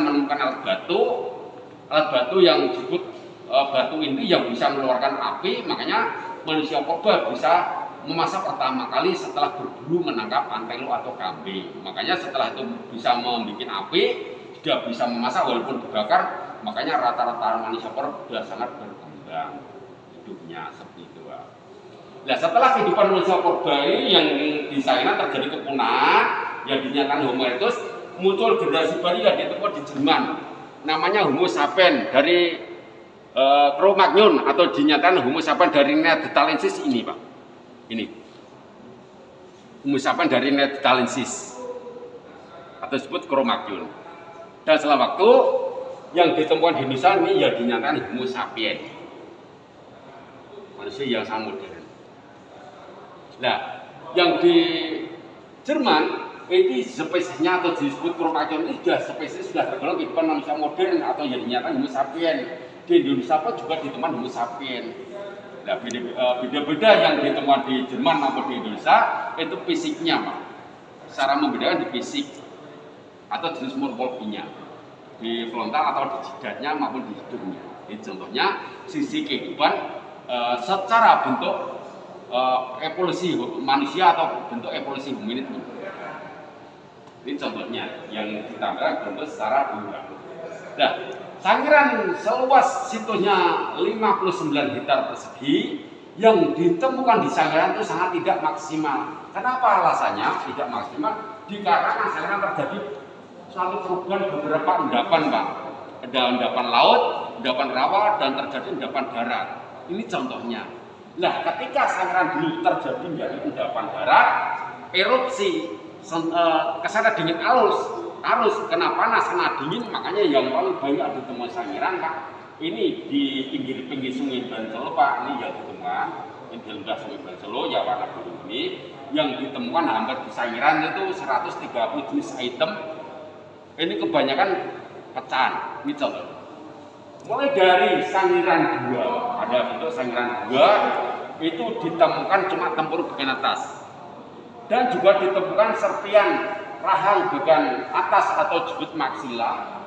menemukan alat batu yang disebut batu inti yang bisa mengeluarkan api. Makanya manusia purba bisa memasak pertama kali setelah berburu menangkap antelo atau kambing. Makanya setelah itu bisa membuat api, sudah bisa memasak walaupun dibakar. Makanya rata-rata manusia purba sudah sangat berkembang hidupnya seperti itu. Nah, setelah kehidupan manusia purba ini yang di Sangiran terjadi kepunahan yang dinyatakan Homo erectus, muncul generasi baru yang ditemukan di Jerman, namanya Homo sapiens dari Cro-Magnon, atau dinyatakan Homo sapiens dari Neanderthalensis ini Pak. Ini Homo sapiens dari Neanderthalensis atau disebut Cro-Magnon. Dan setelah waktu yang ditemukan di Indonesia ini yang dinyatakan Homo sapiens, manusia yang sangat modern. Nah, yang di Jerman ini spesiesnya atau disebut Cro-Magnon ini sudah spesies sudah tergolong kehidupan manusia modern atau yang dinyatakan Homo sapiens. Di Indonesia pun juga ditemukan Homo sapiens. Nah, beda-beda yang ditemukan di Jerman maupun di Indonesia itu fisiknya, Pak. Secara membedakan di fisik atau jenis morfologinya, di frontal atau di jidatnya maupun di hidungnya. Ini contohnya sisi kehidupan secara bentuk evolusi manusia atau bentuk evolusi hominid. Ini contohnya yang ditambahkan bentuk secara dua. Nah, Sangiran seluas situsnya 59 hektar persegi yang ditemukan di Sangiran itu sangat tidak maksimal. Kenapa alasannya tidak maksimal? Dikarenakan Sangiran terjadi suatu perubahan beberapa endapan, Pak. Ada endapan laut, endapan rawa, dan terjadi endapan darat. Ini contohnya. Nah, ketika Sangiran dulu terjadi menjadi endapan darat, erupsi kesana dingin arus kena panas, kena dingin, makanya yang paling banyak ditemukan Sangiran, Pak. Ini di pinggir-pinggir Sungai Banselo, Pak. Ini yang ditemukan, ini di lembah Sungai Banselo, ya warna biru ini, yang ditemukan hampir di Sangiran itu 130 jenis item. Ini kebanyakan pecahan. Ini contoh. Mulai dari Sangiran 2, ada bentuk Sangiran 2 itu ditemukan cuma tempurung bagian atas. Dan juga ditemukan serpian rahang bagian atas atau jubut maksila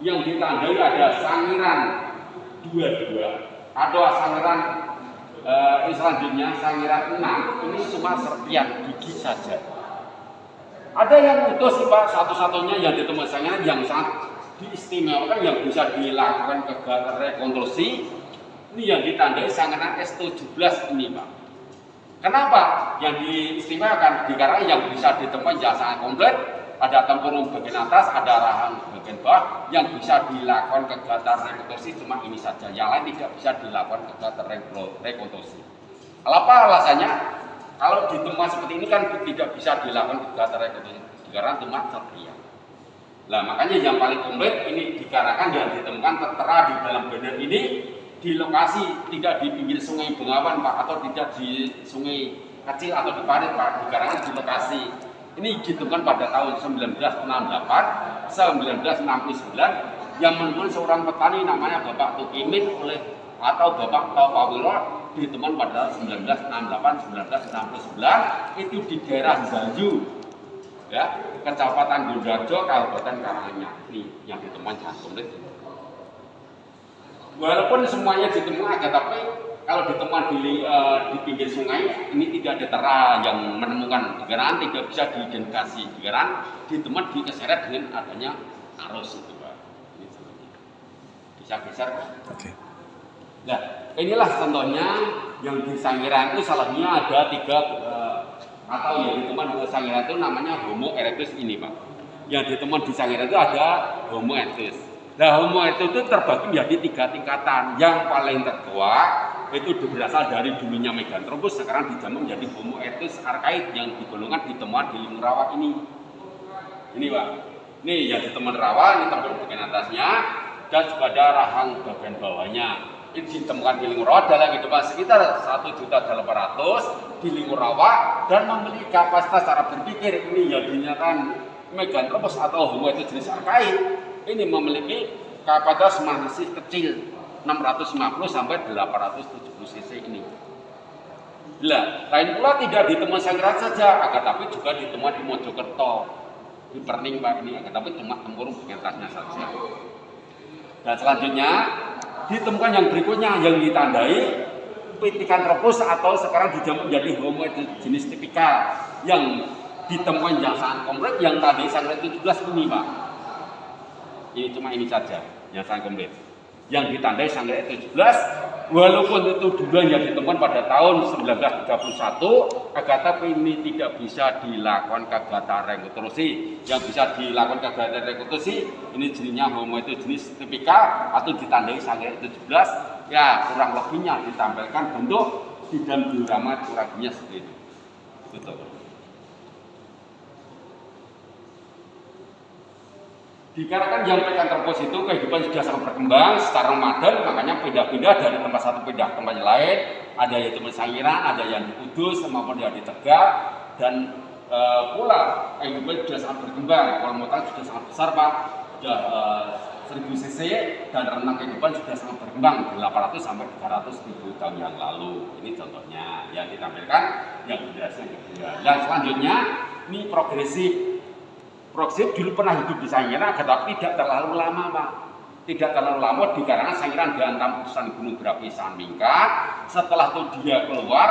yang ditandai ada Sangiran 22, ada Sangiran selanjutnya Sangiran 6, ini cuma serpian gigi saja. Ada yang utuh sih, Pak, satu-satunya yang ditemukan Sangiran yang sangat diistimewakan yang bisa dilakukan kegiatan rekonstruksi ini yang ditandai Sangiran S17 ini, Pak. Kenapa yang diistimewakan? Dikarenakan yang bisa ditemukan sangat komplit, ada tempurung bagian atas, ada rahang bagian bawah, yang bisa dilakukan kegiatan rekonstruksi cuma ini saja. Yang lain tidak bisa dilakukan kegiatan rekonstruksi. Apa alasannya? Kalau ditemukan seperti ini kan tidak bisa dilakukan kegiatan rekonstruksi karena cuma serpian. Nah, makanya yang paling komplit ini dikarenakan yang ditemukan tertera di dalam banner ini di lokasi tidak di pinggir Sungai Bengawan, Pak, atau tidak di sungai kecil atau di parit, Pak, dikarenakan di lokasi ini ditemukan pada tahun 1968, 1969 yang menemukan seorang petani namanya Bapak Tukimin atau Bapak Topawilo ditemukan pada 1968, 1969 itu di daerah Zanju, ya, Kecamatan Gundarjo, Kabupaten Karanganyar. Ini yang ditemukan sangat komplit. Walaupun semuanya ditemukan, tapi kalau ditemukan di pinggir sungai ini tidak ada tera yang menemukan, dikarenakan tidak bisa diidentifikasi, dikarenakan ditemukan dikeseret dengan adanya arus itu, Pak. Ini bisa geser, Pak. Oke. Nah, inilah contohnya yang di Sangiran itu salahnya ada 3 atau yang ditemukan di Sangiran itu namanya Homo erectus ini, Pak. Yang ditemukan di Sangiran itu ada Homo erectus. Nah, Homo erectus itu terbagi menjadi 3 tingkatan. Yang paling tertua itu berasal dari dulunya Meganthropus, sekarang dijamak menjadi Homo erectus archaid yang digolongkan ditemukan di Limur Rawa ini. Ini, Pak. Ini yang ditemukan rawa, ini tempurung bagian atasnya, dan juga ada rahang bagian bawahnya. Ini ditemukan di Limur Rawa dalam kehidupan sekitar 1.800.000 di Limur Rawa dan memiliki kapasitas cara berpikir ini yang dinyatakan Meganthropus atau Homo erectus jenis archaid. Ini memiliki kapasitas masih kecil 650 sampai 870 cc ini. Lah, lain pula tidak ditemukan Sangiran saja, akan tapi juga ditemukan di Mojokerto, di Perning, Pak, ini, akan tapi cuma tempurung bagian atasnya saja. Dan selanjutnya ditemukan yang berikutnya yang ditandai Pithecanthropus atau sekarang dijamak menjadi Homo erectus jenis tipikal yang ditemukan yang sangat komplit yang tadi Sangiran 17 ini, Pak. Ini cuma ini saja yang sangat komplit. Yang ditandai Sangiran 17, walaupun itu duluan yang ditemukan pada tahun 1931, akan tapi ini tidak bisa dilakukan kegiatan rekonstruksi. Yang bisa dilakukan kegiatan rekonstruksi ini jenisnya Homo erectus jenis tipikal atau ditandai Sangiran 17. Ya, kurang lebihnya ditampilkan bentuk di dalam diorama kurang lebihnya seperti itu. Betul. Dikarenakan yang Pithecanthropus itu kehidupan sudah sangat berkembang secara nomaden, makanya pindah-pindah dari tempat satu pindah ke tempat lain. Ada yang di Sangiran, ada yang di Kudus, maupun yang di Tegal. Dan pula kehidupan sudah sangat berkembang, Kalimantan sudah sangat besar, Pak. Sudah 1000 cc dan rentang kehidupan sudah sangat berkembang 800 sampai 300 ribu tahun yang lalu. Ini contohnya yang ditampilkan yang generasi kedua. Dan selanjutnya ini progresif. Progresif dulu pernah hidup di Sangiran, tetapi tidak terlalu lama, Pak. Tidak terlalu lama dikarenakan Sangiran dihantam putusan gunung berapi sangat meningkat. Setelah itu dia keluar,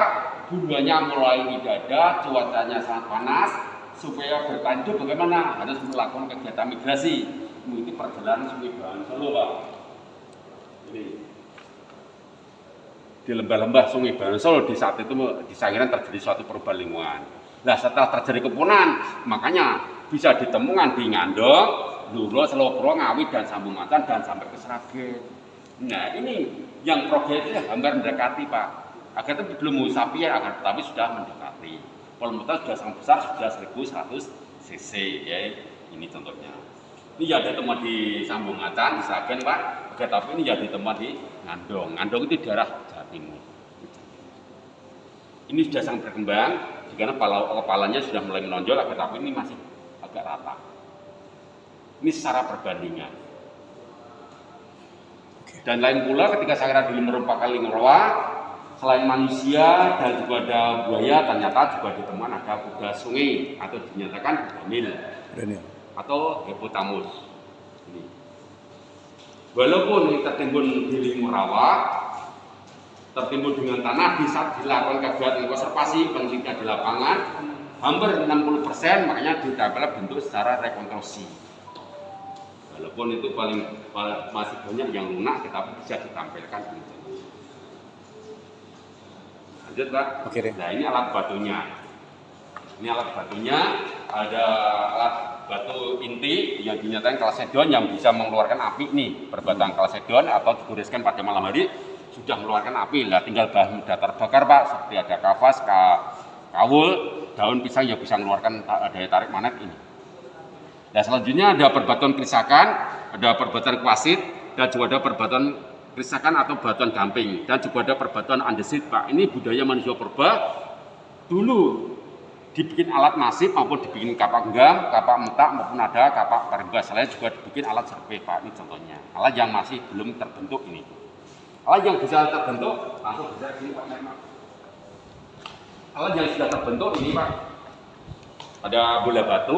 bulannya mulai tidak ada, cuacanya sangat panas. Supaya bertahan hidup bagaimana? Harus melakukan kegiatan migrasi, mengikuti perjalanan Sungai Bengawan Solo, Pak. Ini di lembah-lembah Sungai Bengawan Solo di saat itu di Sangiran terjadi suatu perubahan lingkungan. Nah, setelah terjadi kepunahan, makanya bisa ditemukan di Ngandong, Luro, Selopro, Ngawi, dan Sambungatan, dan sampai ke Sragen. Nah, ini yang progresnya hampir mendekati, Pak. Agar itu belum sapi ya, tapi sudah mendekati. Volume sudah sangat besar, sudah 1100 cc ya. Ini contohnya. Ini yang ditemukan di Sambungatan, di Sragen, Pak. Tapi ini yang ditemukan di Ngandong. Ngandong itu daerah Jawa Timur. Ini sudah sangat berkembang, karena kepalanya sudah mulai menonjol, tapi ini masih agak rata. Ini secara perbandingan. Dan lain pula ketika Sangiran dulu merupakan lingkungan, selain manusia dan juga ada buaya, ternyata juga ditemukan ada kuda sungai atau dinyatakan Daniel atau Hippopotamus. Ini. Walaupun ini tertimbun di lingkungan rawa, tertimbun dengan tanah, di saat dilakukan kegiatan konservasi penelitian di lapangan, hampir 60%, makanya ditampilkan bentuk secara rekonstruksi. Walaupun itu masih banyak yang lunak, tetapi bisa ditampilkan di sini. Lanjut, Pak. Oke deh. Nah, ini alat batunya. Ini alat batunya, ada alat batu inti yang dinyatakan kalsedon yang bisa mengeluarkan api nih, perbatan kalsedon atau digoreskan pada malam hari sudah mengeluarkan api. Nah, tinggal bahan mudah terbakar, Pak, seperti ada kavas, kawul, daun pisang yang bisa mengeluarkan daya tarik magnet ini. Nah, selanjutnya ada perbatuan kerisakan, ada perbatuan kuasit, dan juga ada perbatuan kerisakan atau batuan gamping, dan juga ada perbatuan andesit, Pak. Ini budaya manusia purba dulu dibikin alat masif maupun dibikin kapak genggam, kapak metak maupun ada kapak karimbas. Selain juga dibikin alat serpe, Pak. Ini contohnya. Alat yang masih belum terbentuk ini. Alat yang bisa terbentuk langsung bisa ini, Pak. Alat yang sudah terbentuk ini, Pak. Ada bola batu.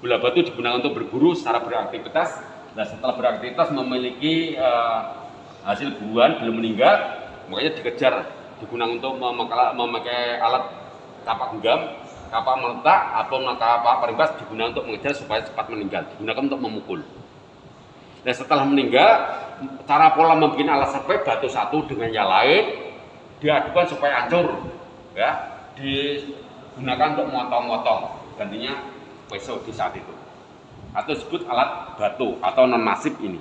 Bola batu digunakan untuk berburu secara beraktivitas. Nah, setelah beraktivitas memiliki hasil buruan belum meninggal, makanya dikejar, digunakan untuk memakai alat kapak genggam, kapak meletak atau kapak perimbas digunakan untuk mengejar supaya cepat meninggal, digunakan untuk memukul. Nah, setelah meninggal, cara pola membuat alat serpe batu satu dengan yang lain diadukan supaya hancur, ya, digunakan untuk motong-motong, gantinya pisau di saat itu, atau disebut alat batu atau non masif ini.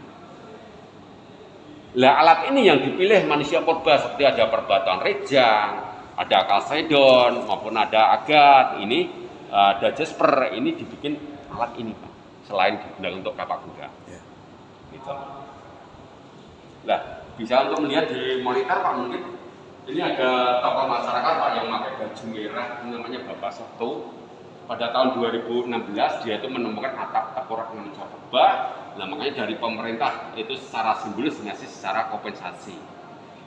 Nah, alat ini yang dipilih manusia purba seperti ada perbatuan rejang, ada kalsedon maupun ada agat, ini ada jasper, ini dibikin alat ini, Pak, selain digunakan untuk kapak genggam. Gitu. Nah, bisa untuk melihat di monitor, Pak, mungkin ini ada tokoh masyarakat, Pak, yang pakai baju merah, namanya Bapak Soto. Pada tahun 2016 dia itu menemukan atap tengkorak manusia purba. Nah, makanya dari pemerintah itu secara simbolis ngasih secara kompensasi.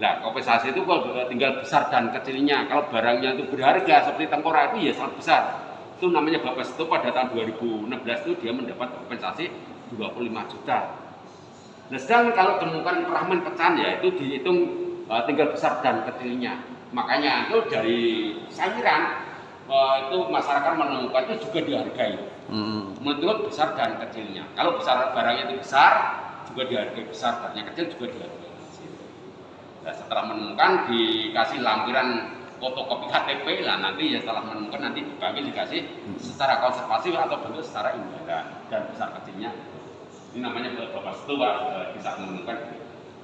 Nah, kompensasi itu kalau tinggal besar dan kecilnya. Kalau barangnya itu berharga seperti tengkorak itu ya sangat besar. Itu namanya Bapak Setu pada tahun 2016 itu dia mendapat kompensasi 25 juta. Nah, sedang kalau temukan Rahman pecahan ya itu dihitung tinggal besar dan kecilnya. Makanya itu dari Sangiran itu masyarakat menemukan itu juga dihargai. Menurut besar dan kecilnya. Kalau besar barangnya itu besar juga dihargai besar, barangnya kecil juga dihargai. Nah, setelah menemukan dikasih lampiran fotokopi KTP lah, nanti ya setelah menemukan nanti dipanggil dikasih secara konservasi atau bentuk secara imbalan dan besar kecilnya. Ini namanya Bapak Setu, Pak, bisa menemukan.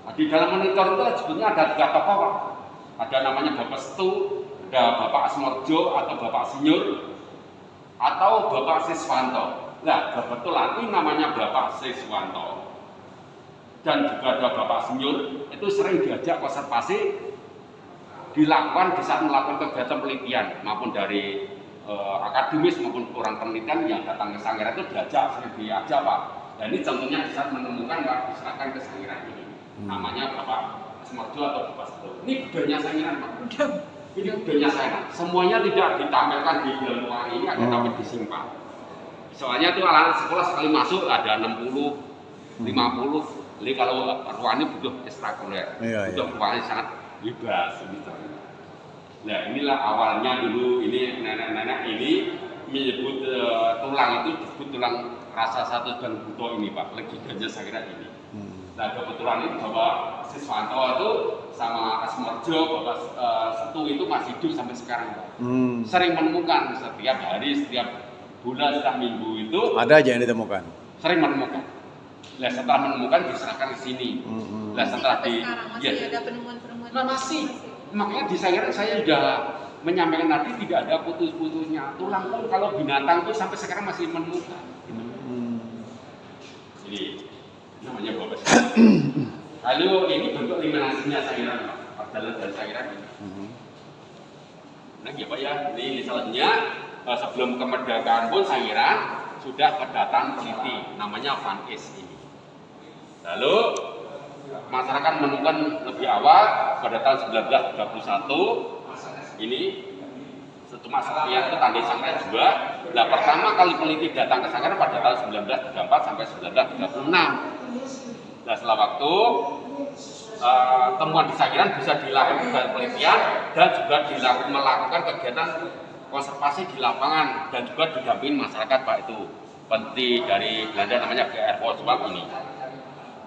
Nah, di dalam monitor itu sebetulnya ada 3 tokoh, Pak. Ada namanya Bapak Setu, ada Bapak Asmorjo atau Bapak Sinyur atau Bapak Siswanto. Nah, kebetulan ini namanya Bapak Siswanto dan juga ada Bapak Sinyur, itu sering diajak konservasi dilakukan di saat melakukan kegiatan penelitian maupun dari akademis maupun orang penelitian yang datang ke Sangiran itu sering diajak, Pak, Dan ini contohnya bisa menemukan Pak, diserahkan ke Sangiran ini. Namanya Bapak Semerjo atau Bapak Semerjo. Ini budayanya Sangiran Pak. Ini budayanya Sangiran. Semuanya tidak ditampilkan di dalam ruangan ini, ada tapi disimpan. Soalnya itu alat sekolah sekali masuk ada 60, 50. Jadi kalau ruangannya butuh ekstrakurikuler, butuh ruangannya sangat bebas. Gitu. Nah inilah awalnya dulu ini nenek-nenek ini menyebut tulang itu disebut tulang rasa satu dan buto ini Pak, legiganya Sangiran ini. Nah kebetulan itu Bapak Siswanto itu sama Asmerjo, Bapak Setu itu masih hidup sampai sekarang Pak. Sering menemukan setiap hari, setiap bulan, setiap minggu itu ada aja yang ditemukan. Sering menemukan. Nah setelah menemukan diserahkan ke sini. Nah setelah di masih ada penemuan-penemuan. Nah masih. Makanya di Sangiran saya sudah menyampaikan tadi tidak ada putus-putusnya. Tulang pun kalau binatang itu sampai sekarang masih menemukan. Jadi namanya Bapak. Lalu ini bentuk eliminasinya Sangiran, perjalanan dari Sangiran ini. Nah ya Pak ya, ini selanjutnya sebelum kemerdekaan pun Sangiran sudah kedatangan peneliti namanya Van Es ini. Lalu masyarakat menemukan lebih awal pada tahun 1931 ini cuma sekian itu tanda Sangiran juga. Nah pertama kali peneliti datang ke Sangiran pada tahun 1934 sampai 1936. Nah setelah waktu temuan di Sangiran bisa dilakukan penelitian dan juga melakukan kegiatan konservasi di lapangan dan juga didampingi masyarakat Pak itu peneliti dari Belanda namanya GR Oswald ini.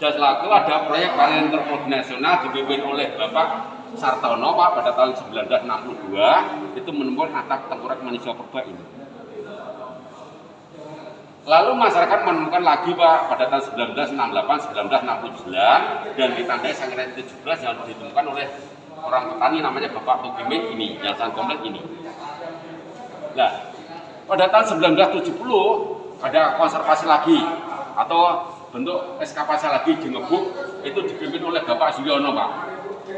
Dan setelah itu ada proyek paleontologi nasional dipimpin oleh Bapak Sartono Pak pada tahun 1962 itu menemukan atap tengkorak manusia purba ini. Lalu masyarakat menemukan lagi Pak pada tahun 1968-1969 dan ditandai Sangiran 17 yang ditemukan oleh orang petani namanya Bapak Tugimin ini yang sangat komplit ini. Nah, pada tahun 1970 ada konservasi lagi atau bentuk ekskavasi lagi di Ngebuk itu dipimpin oleh Bapak Suyono Pak.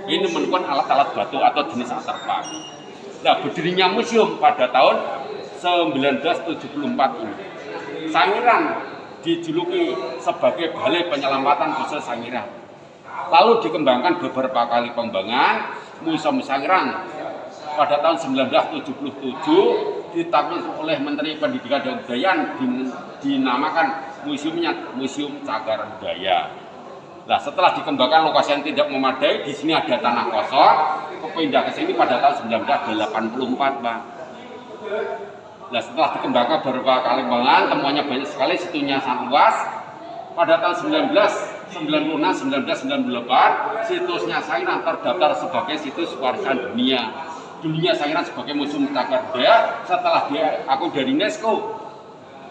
Ini menemukan alat-alat batu atau jenis artefak. Nah berdirinya museum pada tahun 1974 ini. Sangiran dijuluki sebagai Balai Penyelamatan Khusus Sangiran. Lalu dikembangkan beberapa kali pengembangan Museum Sangiran. Pada tahun 1977 ditetapkan oleh Menteri Pendidikan dan Kebudayaan dinamakan Museum Cagar Budaya. Nah, setelah dikembangkan lokasi yang tidak memadai, di sini ada tanah kosong, kepindah ke sini pada tahun 1984, Pak. Nah, setelah dikembangkan beberapa kali pengembangan, temuannya banyak sekali, situnya sangat luas. Pada tahun 1996-1998, situsnya Sangiran terdaftar sebagai situs warisan dunia. Dulunya Sangiran sebagai Museum Cagar Budaya, setelah diakui dari UNESCO.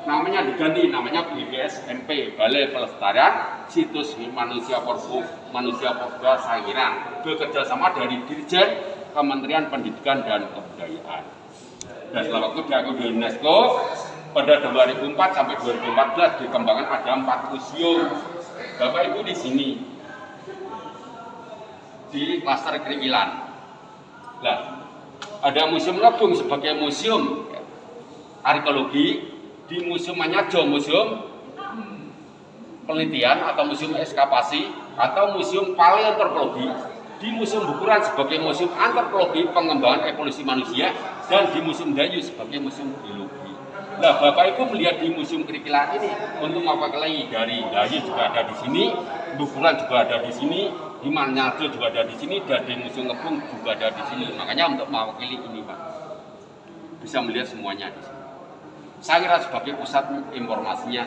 Namanya diganti, namanya BPSMP, Balai Pelestarian Situs Manusia Purba Sangiran, bekerja sama dari Dirjen Kementerian Pendidikan dan Kebudayaan. Dan setelah waktu diakui dari UNESCO, pada 2004 sampai 2014 dikembangkan ada 4 museum. Bapak Ibu di sini di klaster Kerikilan. Nah, ada Museum Ngebung sebagai museum arkeologi. Di Museum Manyajo, museum penelitian atau museum ekskavasi atau museum paleontologi. Di Museum Bukuran sebagai museum antropologi pengembangan evolusi manusia dan di Museum Dayu sebagai museum biologi. Nah, Bapak Ibu melihat di Museum Kerikilan ini untuk mewakili dari Dayu juga ada di sini, Bukuran juga ada di sini, di Manyajo juga ada di sini, dan di Museum Ngebung juga ada di sini. Makanya untuk mewakili ini, Pak, bisa melihat semuanya di sini. Sangiran sebagai pusat informasinya.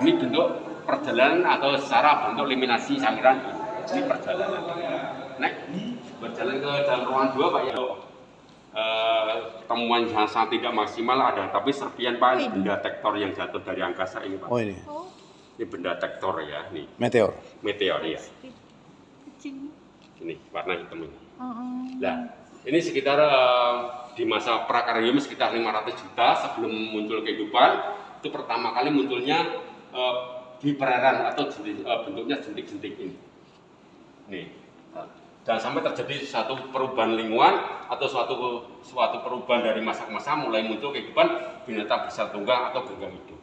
Ini bentuk perjalanan atau secara bentuk eliminasi Sangiran. Ini perjalanan. Berjalan ke dalam ruangan 2 Pak ya. Temuan yang sangat tidak maksimal ada, tapi serpian Pak, benda tektor yang jatuh dari angkasa ini Pak. Oh ini. Ini benda tektor ya, nih. Meteor. Meteor ya. Ini warna hitam ini. Nah, ini sekitar di masa Prakarium sekitar 500 juta sebelum muncul kehidupan. Itu pertama kali munculnya di perairan atau bentuknya jentik-jentik ini. Nih. Dan sampai terjadi satu perubahan lingkungan atau suatu perubahan dari masa ke masa mulai muncul kehidupan binatang besar tunggang atau genggam hidup.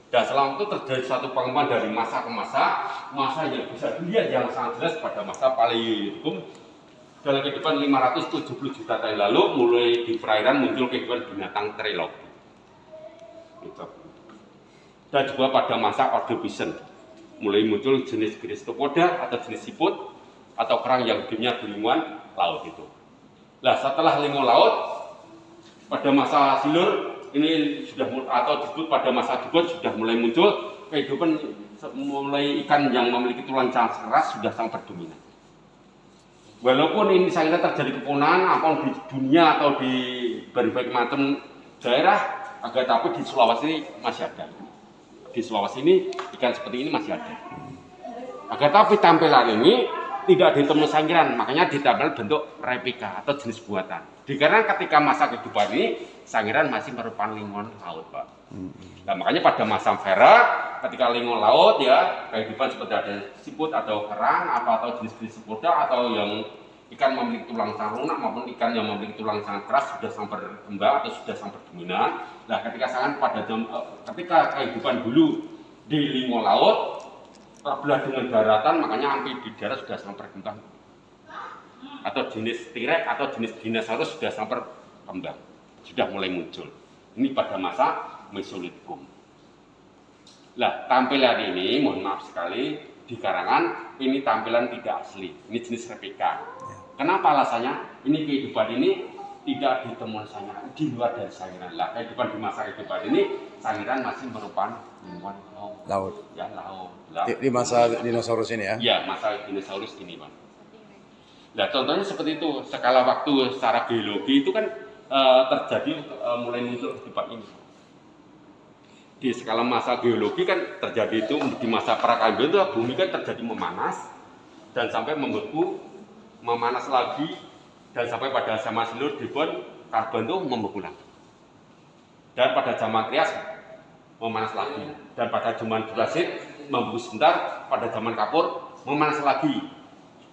Dan selama itu terjadi suatu pengembangan dari masa ke masa yang bisa dilihat yang sangat jelas pada masa Paleolitik. Dalam kehidupan 570 juta tahun lalu, mulai di perairan muncul kehidupan binatang trilobi. Gitu. Dan juga pada masa Ordovisen, mulai muncul jenis Gastropodea atau jenis siput atau kerang yang hidupnya di lingkungan laut itu. Nah, setelah lingkungan laut, pada masa Silur ini sudah atau disebut pada masa Devon sudah mulai muncul kehidupan mulai ikan yang memiliki tulang sangat keras sudah sangat berdominan. Walaupun ini saya kira terjadi kepunahan apa di dunia atau di berbagai macam daerah, agar tapi di Sulawesi masih ada. Di Sulawesi ini ikan seperti ini masih ada. Agar tapi tampilan ini tidak ditemui Sangiran, makanya ditambah bentuk replika atau jenis buatan. Dikarenakan ketika masa kehidupan ini Sangiran masih merupakan lingkungan laut, Pak. Nah, makanya pada masa Vera, ketika lingkungan laut ya kehidupan seperti ada siput atau kerang, atau jenis-jenis Sipodea atau yang ikan memiliki tulang sangat lunak maupun ikan yang memiliki tulang sangat keras sudah sangat berkembang atau sudah sangat berdominan. Nah, ketika kehidupan dulu di lingkungan laut terbelah dengan daratan, makanya amfibi darat sudah sangat berkembang. Atau jenis T-Rex atau jenis dinosaurus sudah sangat berkembang, sudah mulai muncul. Ini pada masa Mesolitikum. Nah, tampilan ini, mohon maaf sekali, di karangan ini tampilan tidak asli, ini jenis replika. Kenapa alasannya? Ini kehidupan ini tidak ditemukan Sangiran, di luar dari Sangiran. Lah, kehidupan di masa kehidupan ini, Sangiran masih merupakan lingkungan laut. Ya, laut. Di masa dinosaurus ini ya? Ya, masa dinosaurus ini, Pak. Nah, contohnya seperti itu, skala waktu secara geologi itu kan terjadi mulai muncul kehidupan ini. Di skala masa geologi kan terjadi itu di masa Prakambrian itu bumi kan terjadi memanas dan sampai membeku, memanas lagi dan sampai pada zaman Silur Devon karbon itu membeku lagi. Dan pada zaman Trias memanas lagi dan pada zaman Jurasid membeku sebentar, pada zaman Kapur memanas lagi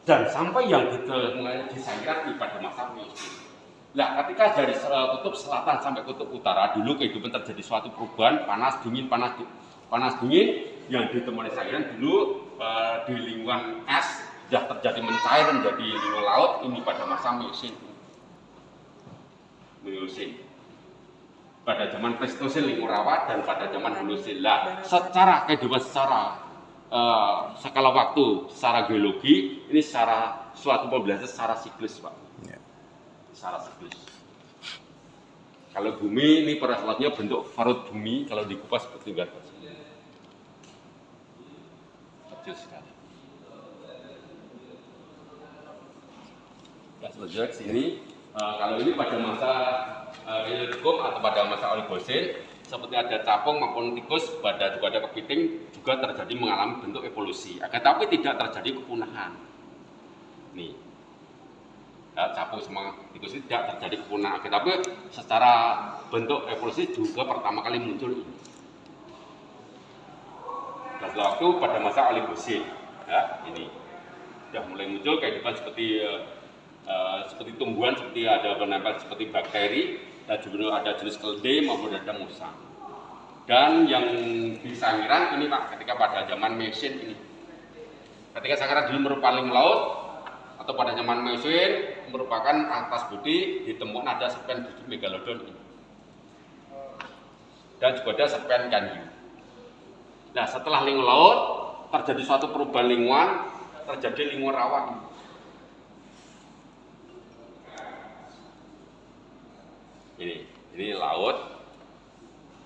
dan sampai yang di Sangiran pada masa Miocene. Nah, ketika dari kutub selatan sampai kutub utara dulu kehidupan terjadi suatu perubahan panas dingin yang ditemui Sangiran dulu di lingkungan es sudah terjadi mencair menjadi lingkungan laut ini pada masa Miocene. Pada zaman Pleistocene lingkungan rawa dan pada zaman Holocene. Nah, secara kehidupan secara skala waktu, secara geologi ini secara suatu pembelajaran secara siklus, Pak. Secara siklus. Kalau bumi ini pada selatnya bentuk parut bumi, kalau dikupas seperti enggak kecil sekali. Nah, selanjutnya ke sini, kalau ini pada masa Paleolitik atau pada masa Oligocene, seperti ada capung maupun tikus, juga ada kepiting, juga terjadi mengalami bentuk evolusi. Akan tapi tidak terjadi kepunahan. Nih, capung sama tikus ini tidak terjadi kepunahan. Tapi secara bentuk evolusi juga pertama kali muncul ini. Dan setelah itu pada masa Oligocene, ya, ini sudah mulai muncul kehidupan seperti tumbuhan, seperti ada menempel seperti bakteri, dan juga ada jenis keledai maupun ada musang. Dan yang di Sangiran ini, Pak, ketika pada zaman Miocene ini, ketika Sangiran dulu merupakan lingkungan laut, atau pada zaman Miocene merupakan atas budi ditemukan ada serpen budi megalodon ini. Dan juga ada serpen kanyu. Nah, setelah lingkungan laut terjadi suatu perubahan lingkungan, terjadi lingkungan rawa. Ini laut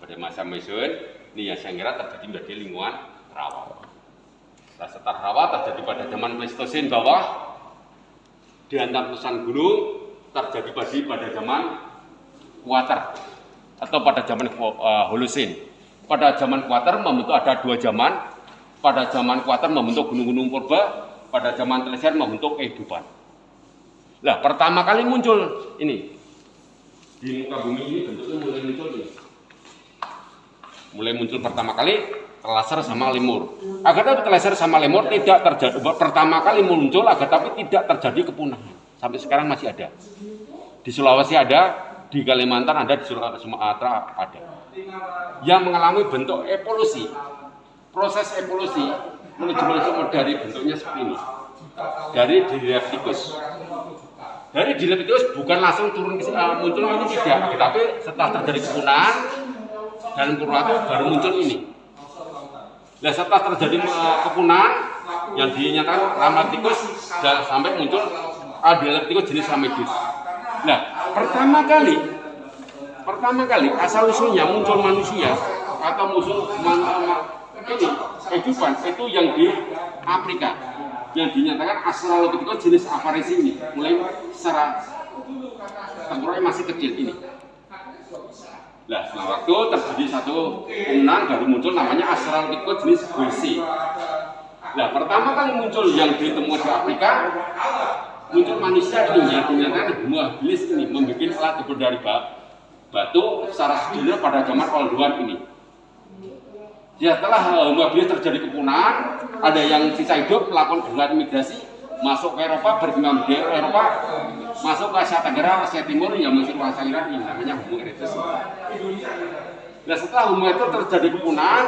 pada masa Miocene, ini yang Sangiran terjadi menjadi lingkungan rawa. Nah, setelah rawa terjadi pada zaman Pleistocene bawah, di antara letusan gunung terjadi pada zaman Kuarter atau pada zaman Holocene. Pada zaman Kuarter membentuk ada dua zaman. Pada zaman Kuarter membentuk gunung-gunung purba, pada zaman Tersier membentuk kehidupan. Nah, pertama kali muncul ini di muka bumi ini bentuknya mulai muncul nih. Mulai muncul pertama kali Telasar sama lemur. Agar tapi Telasar sama lemur tidak terjadi pertama kali muncul, agar tapi tidak terjadi kepunahan. Sampai sekarang masih ada. Di Sulawesi ada, di Kalimantan ada, di Sumatera ada. yang mengalami bentuk evolusi. Proses evolusi menuju manusia dari bentuknya seperti ini. Dari Dilopithecus. Dari Dilopithecus bukan langsung turun ke muncul ini tidak, tetapi setelah terjadi kepunahan dalam kurun waktu baru muncul ini. Nah, setelah terjadi kepunahan yang dinyatakan Rhamnolepithecus sampai muncul Dilopithecus jenis Ramidus. Nah, pertama kali asal usulnya muncul manusia atau muncul ini kehidupan itu yang di Afrika, yang dinyatakan Australopithecus jenis Afarensis ini mulai secara tengkoraknya masih kecil ini. Nah, setelah waktu terjadi satu kepunahan baru muncul namanya Australopithecus jenis BC. Nah, pertama kali muncul yang ditemukan di Afrika, muncul manusia ini yang dinyatakan Homo habilis ini membuat alat terbuat dari batu secara sederhana pada zaman Oldowan ini. Setelah Homo habilis terjadi kepunahan, ada yang sisa hidup melakukan gerakan migrasi masuk ke Eropa, berkembang di Eropa, masuk ke Asia Tenggara, Asia Timur yang masih Asia Iran ini namanya Homo erectus. Nah, setelah Homo itu terjadi kepunahan,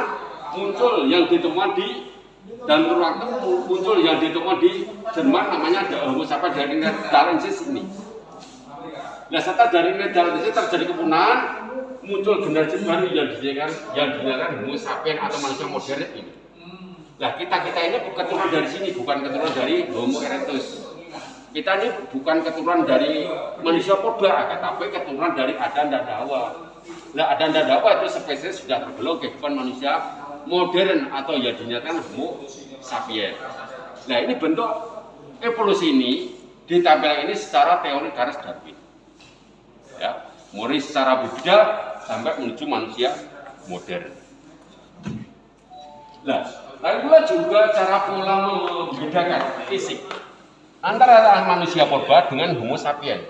muncul yang ditemukan di dan waktu muncul yang ditemukan di Jerman namanya Homo sapiens dari Neanderthalensis ini. Nah, setelah dari Neanderthalensis terjadi kepunahan, muncul generasi baru yang dinamakan Homo sapiens atau manusia modern ini. Nah, kita ini bukan keturunan dari sini, bukan keturunan dari Homo erectus. Kita ini bukan keturunan dari manusia purba, tapi keturunan dari Adam dan Hawa. Nah, Adam dan Hawa itu spesies sudah tergolong kehidupan manusia modern atau yang dinyatakan Homo sapiens. Nah, ini bentuk evolusi ini ditampilkan ini secara teori garis Darwin. Ya, mulai secara berbeda sampai menuju manusia modern. Nah, lalu juga cara pola membedakan fisik antara manusia purba dengan Homo sapiens.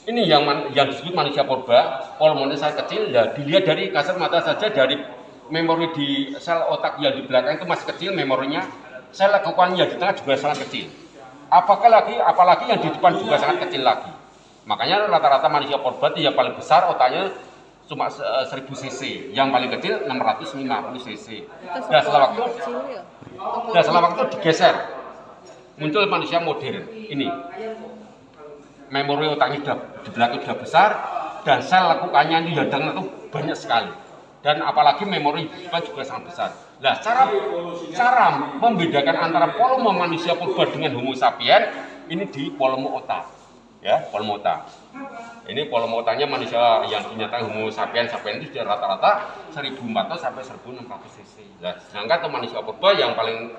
Ini yang disebut manusia purba, hormonnya sangat kecil. Ya, dilihat dari kasat mata saja, dari memori di sel otak yang di belakang itu masih kecil memorinya, sel lekukannya di tengah juga sangat kecil. Apalagi yang di depan juga sangat kecil lagi. Makanya rata-rata manusia purba itu yang paling besar otaknya cuma 1000 cc, yang paling kecil 650 cc. Dan setelah waktu digeser, muncul manusia modern. Ini memori otaknya di belakang sudah besar dan sel lekukannya ini yang itu banyak sekali. Dan apalagi memori juga sangat besar. Nah, cara membedakan antara volume manusia purba dengan Homo sapiens ini di volume otak. Ya, volume otak. Ini volume otaknya manusia yang dinyatakan Homo sapiens itu sudah rata-rata 1400 sampai 1600 cc. Nah, sedangkan manusia purba yang paling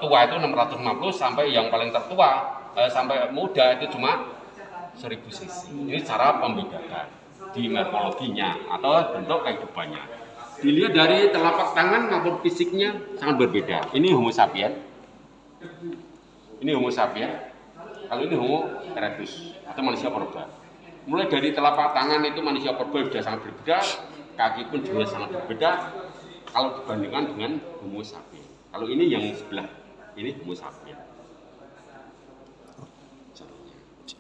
tua itu 650 sampai yang paling tertua sampai muda itu cuma 1000 cc. Ini cara pembedakan di morfologinya atau bentuk kehidupannya. Dilihat dari telapak tangan maupun fisiknya sangat berbeda. Ini Homo sapiens. Ini Homo sapiens. Kalau ini Homo erectus atau manusia purba. Mulai dari telapak tangan itu manusia purba sudah sangat berbeda, kaki pun juga sangat berbeda kalau dibandingkan dengan Homo sapiens. Kalau ini yang sebelah ini Homo sapiens.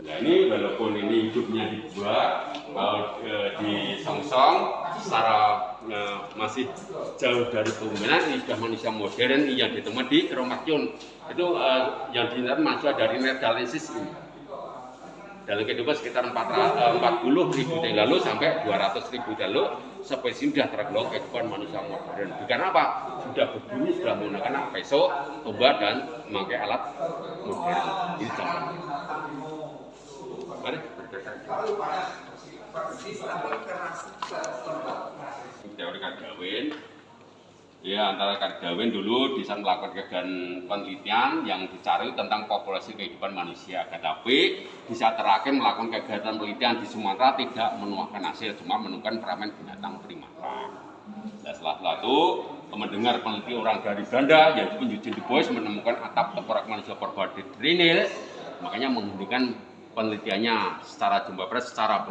Nah, ini walaupun ini hidupnya dibuat di songsong secara masih jauh dari kerumunan, ini sudah manusia modern yang ditemukan di Cro-Magnon. Itu yang dinamakan manusia dari Neanderthalensis ini. Dalam kehidupan sekitar 40.000 tahun lalu sampai 200.000 tahun lalu, spesies sudah tergolong kehidupan manusia modern. Karena apa? Sudah berburu, sudah menggunakan pisau, tombak, dan memakai alat modern. Ini contohnya. Mari teori Darwin. Ya, antara Darwin dulu bisa melakukan kegiatan penelitian yang dicari tentang populasi kehidupan manusia. Tetapi di saat terakhir melakukan kegiatan penelitian di Sumatera tidak menemukan hasil, cuma menemukan fragmen binatang primata. Nah, setelah itu mendengar peneliti orang dari Belanda yaitu Eugene Du Bois menemukan atap tengkorak manusia purba di Trinil, makanya menghentikan penelitiannya secara jumpa pers, secara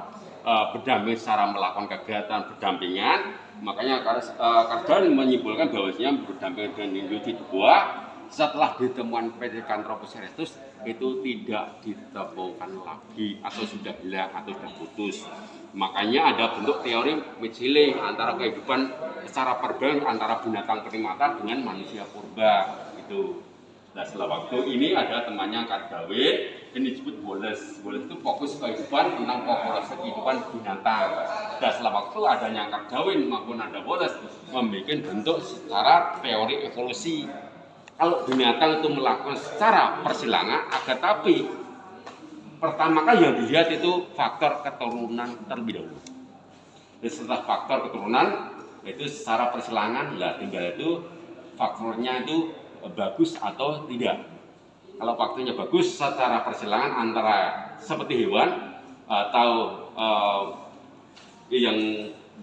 berdamping, secara melakukan kegiatan berdampingan. Makanya Darwin menyimpulkan bahwasanya berdampingan dengan Eugene Du Bois setelah ditemukan Pithecanthropus erectus itu tidak ditemukan lagi atau sudah hilang atau sudah putus. Makanya ada bentuk teori mid-healing antara kehidupan secara perbedaan antara binatang primata dengan manusia purba gitu. Nah setelah waktu ini ada temannya Carl Darwin, ini disebut Wallace. Wallace itu fokus kehidupan tentang populasi kehidupan binatang. Dan setelah waktu adanya Carl Darwin maupun ada Wallace membuat bentuk secara teori evolusi. Kalau binatang itu melakukan secara persilangan, agar tapi pertama kali yang dilihat itu faktor keturunan terlebih dahulu. Jadi setelah faktor keturunan itu secara persilangan, lah tinggal itu faktornya itu bagus atau tidak. Kalau faktornya bagus secara persilangan antara seperti hewan atau yang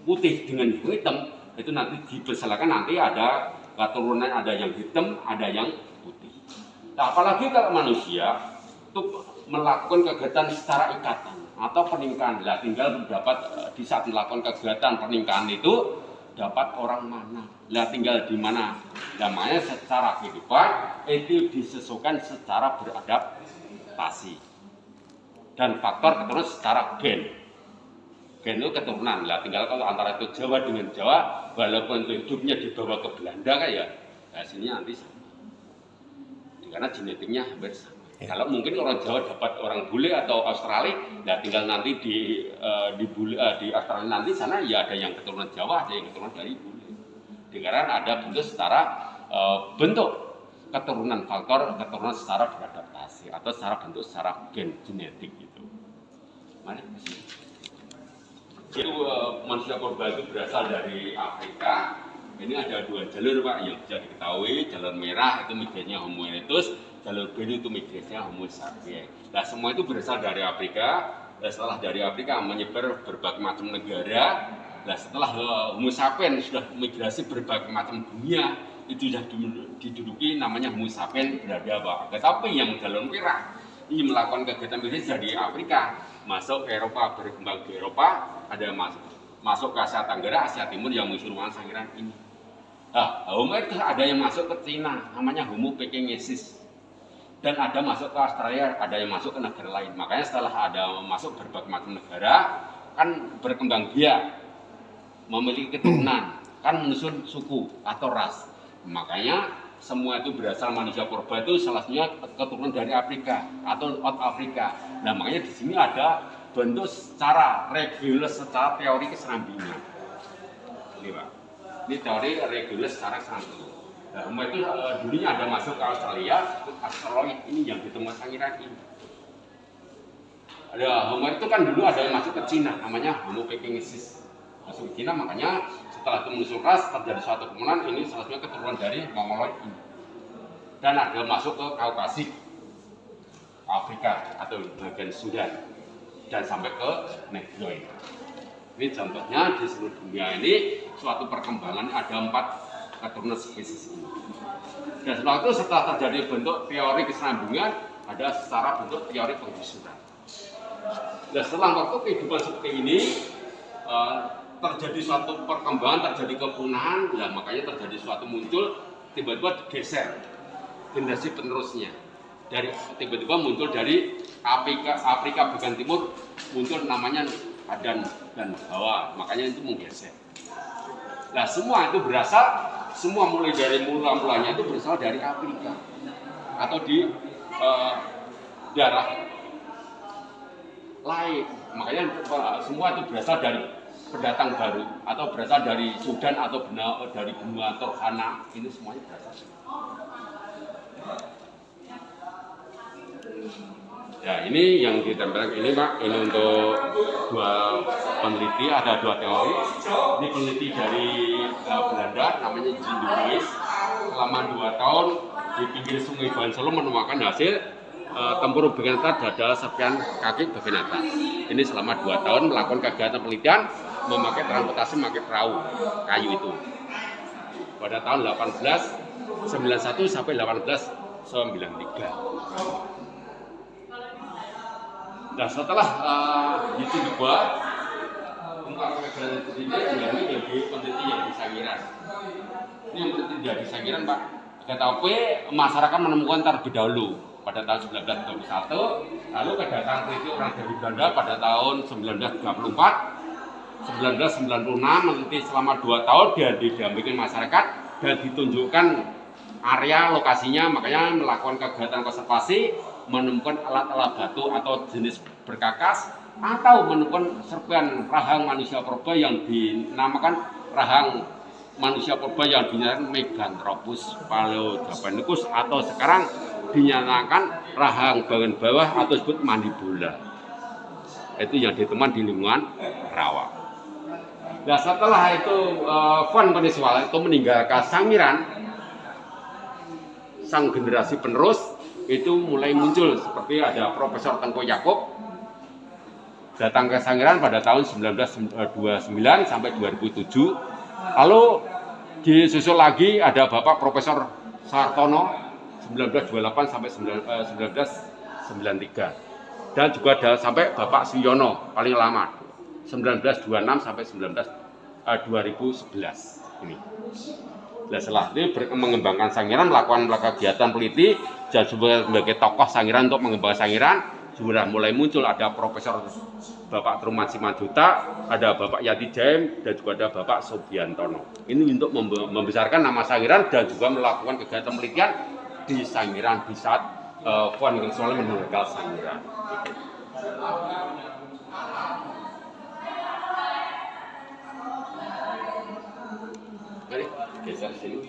putih dengan hitam itu nanti dipersilakan nanti ada keturunan, ada yang hitam, ada yang putih. Nah, apalagi kalau manusia itu melakukan kegiatan secara ikatan atau pernikahan, lah tinggal dapat di saat melakukan kegiatan pernikahan itu dapat orang mana, lah tinggal di mana. Namanya secara kehidupan itu disesuaikan secara beradaptasi dan faktor keturunan secara gen. Gen itu keturunan, lah tinggal kalau antara itu Jawa dengan Jawa, walaupun itu hidupnya dibawa ke Belanda kan ya, hasilnya nanti sama. Karena genetiknya hampir sama. Ya. Kalau mungkin orang Jawa dapat orang bule atau Australia, ya tinggal nanti di Australia nanti sana ya ada yang keturunan Jawa, ada yang keturunan dari bule. Dikarenakan ada bentuk secara bentuk keturunan faktor keturunan secara beradaptasi atau secara bentuk secara gen genetik gitu. Mana sih? Itu manusia purba itu berasal dari Afrika. Ini ada dua jalur Pak yang bisa diketahui. Jalur merah itu migrasinya Homo erectus, jalur biru itu migrasinya Homo sapiens. Nah semua itu berasal dari Afrika. Nah, setelah dari Afrika menyebar berbagai macam negara. Nah setelah Homo sapiens sudah migrasi berbagai macam dunia, itu sudah diduduki namanya Homo sapiens berada Pak. Tetapi yang jalur merah ini melakukan kegiatan migrasi dari Afrika masuk ke Eropa, berkembang di Eropa, ada masuk ke Asia Tenggara, Asia Timur yang musuhan sangiran ini. Nah, Homo itu ada yang masuk ke Cina, namanya Homo pekingesis. Dan ada masuk ke Australia, ada yang masuk ke negara lain. Makanya setelah ada masuk berbagai macam negara, kan berkembang biak, memiliki keturunan, kan menyusun suku atau ras. Makanya semua itu berasal manusia purba itu salah satunya keturunan dari Afrika atau out Afrika. Nah makanya di sini ada bentuk secara reguler secara teori keserambingan. Ini Pak. Ini teori reguler secara keserambingan. Nah, Homo itu dulunya ada masuk ke Australia, itu asteroid ini yang ditemukan sangiran ini. Ada Homo itu kan dulu ada yang masuk ke Cina, namanya Homo pekingesis. Masuk ke Cina, makanya setelah itu menyusul ras terjadi suatu kemudian ini salah satunya keturunan dari Mongoloid ini. Dan ada masuk ke Kaukasik, Afrika atau bagian Sudan dan sampai ke Negroid. Ini contohnya di seluruh dunia ini suatu perkembangan ada 4 keturunan spesies ini. Dan setelah itu setelah terjadi bentuk teori keserambingan ada secara bentuk teori penggusuran. Dan setelah waktu kehidupan seperti ini terjadi suatu perkembangan, terjadi kepunahan, ya makanya terjadi suatu muncul tiba-tiba geser generasi penerusnya. Dari tiba-tiba muncul dari Afrika bagian timur muncul namanya Adan dan Hawa, makanya itu menggeser. Nah semua itu berasal, semua mulai dari mula-mulanya itu berasal dari Afrika atau di daerah lain. Makanya semua itu berasal dari pendatang baru atau berasal dari Sudan atau dari benua Turkana, ini semuanya berasal. Ya ini yang ditempelkan ini Pak, ini untuk 2 peneliti, ada 2 teori. Ini peneliti dari Belanda namanya Jean de Vries, selama 2 tahun di pinggir sungai Van Solo menemukan hasil tempurung bagian atas dada serpihan kaki bagian atas. Ini selama 2 tahun melakukan kegiatan penelitian memakai transportasi memakai perahu kayu itu. Pada tahun 1891 sampai 1893. Nah setelah itu dibuat untuk kegiatan ini yang peneliti yang di Sangiran. Ini yang peneliti yang di Sangiran Pak. tetapi masyarakat menemukan terlebih dahulu pada tahun 1921, lalu kedatangan teliti orang dari Belanda pada tahun 1934, 1996 meneliti selama 2 tahun dia didampingi masyarakat dan ditunjukkan area lokasinya, makanya melakukan kegiatan konservasi, menemukan alat-alat batu atau jenis berkakas atau menemukan serpihan rahang manusia purba yang dinamakan rahang manusia purba yang dinyatakan Meganthropus paleojapanicus atau sekarang dinyatakan rahang bagian bawah atau disebut mandibola. Itu yang ditemukan di lingkungan rawa. Nah setelah itu Van Peniswala itu meninggalkan Sangiran, sang generasi penerus itu mulai muncul seperti ada Profesor Tengku Yaakob datang ke Sangiran pada tahun 1929 sampai 2007. Lalu disusul lagi ada Bapak Profesor Sartono 1928 sampai 1993 dan juga ada sampai Bapak Suyono paling lama 1926 sampai 2011 ini. Nah, setelah itu mengembangkan Sangiran, melakukan kegiatan peneliti dan sebagai tokoh Sangiran untuk mengembangkan Sangiran sudah mulai muncul ada Profesor Bapak Truman Simanjuta, ada Bapak Yati Jaim dan juga ada Bapak Subiantono. Ini untuk membesarkan nama Sangiran dan juga melakukan kegiatan penelitian di Sangiran di saat Van Peniswala meninggal Sangiran. Mari geser sini.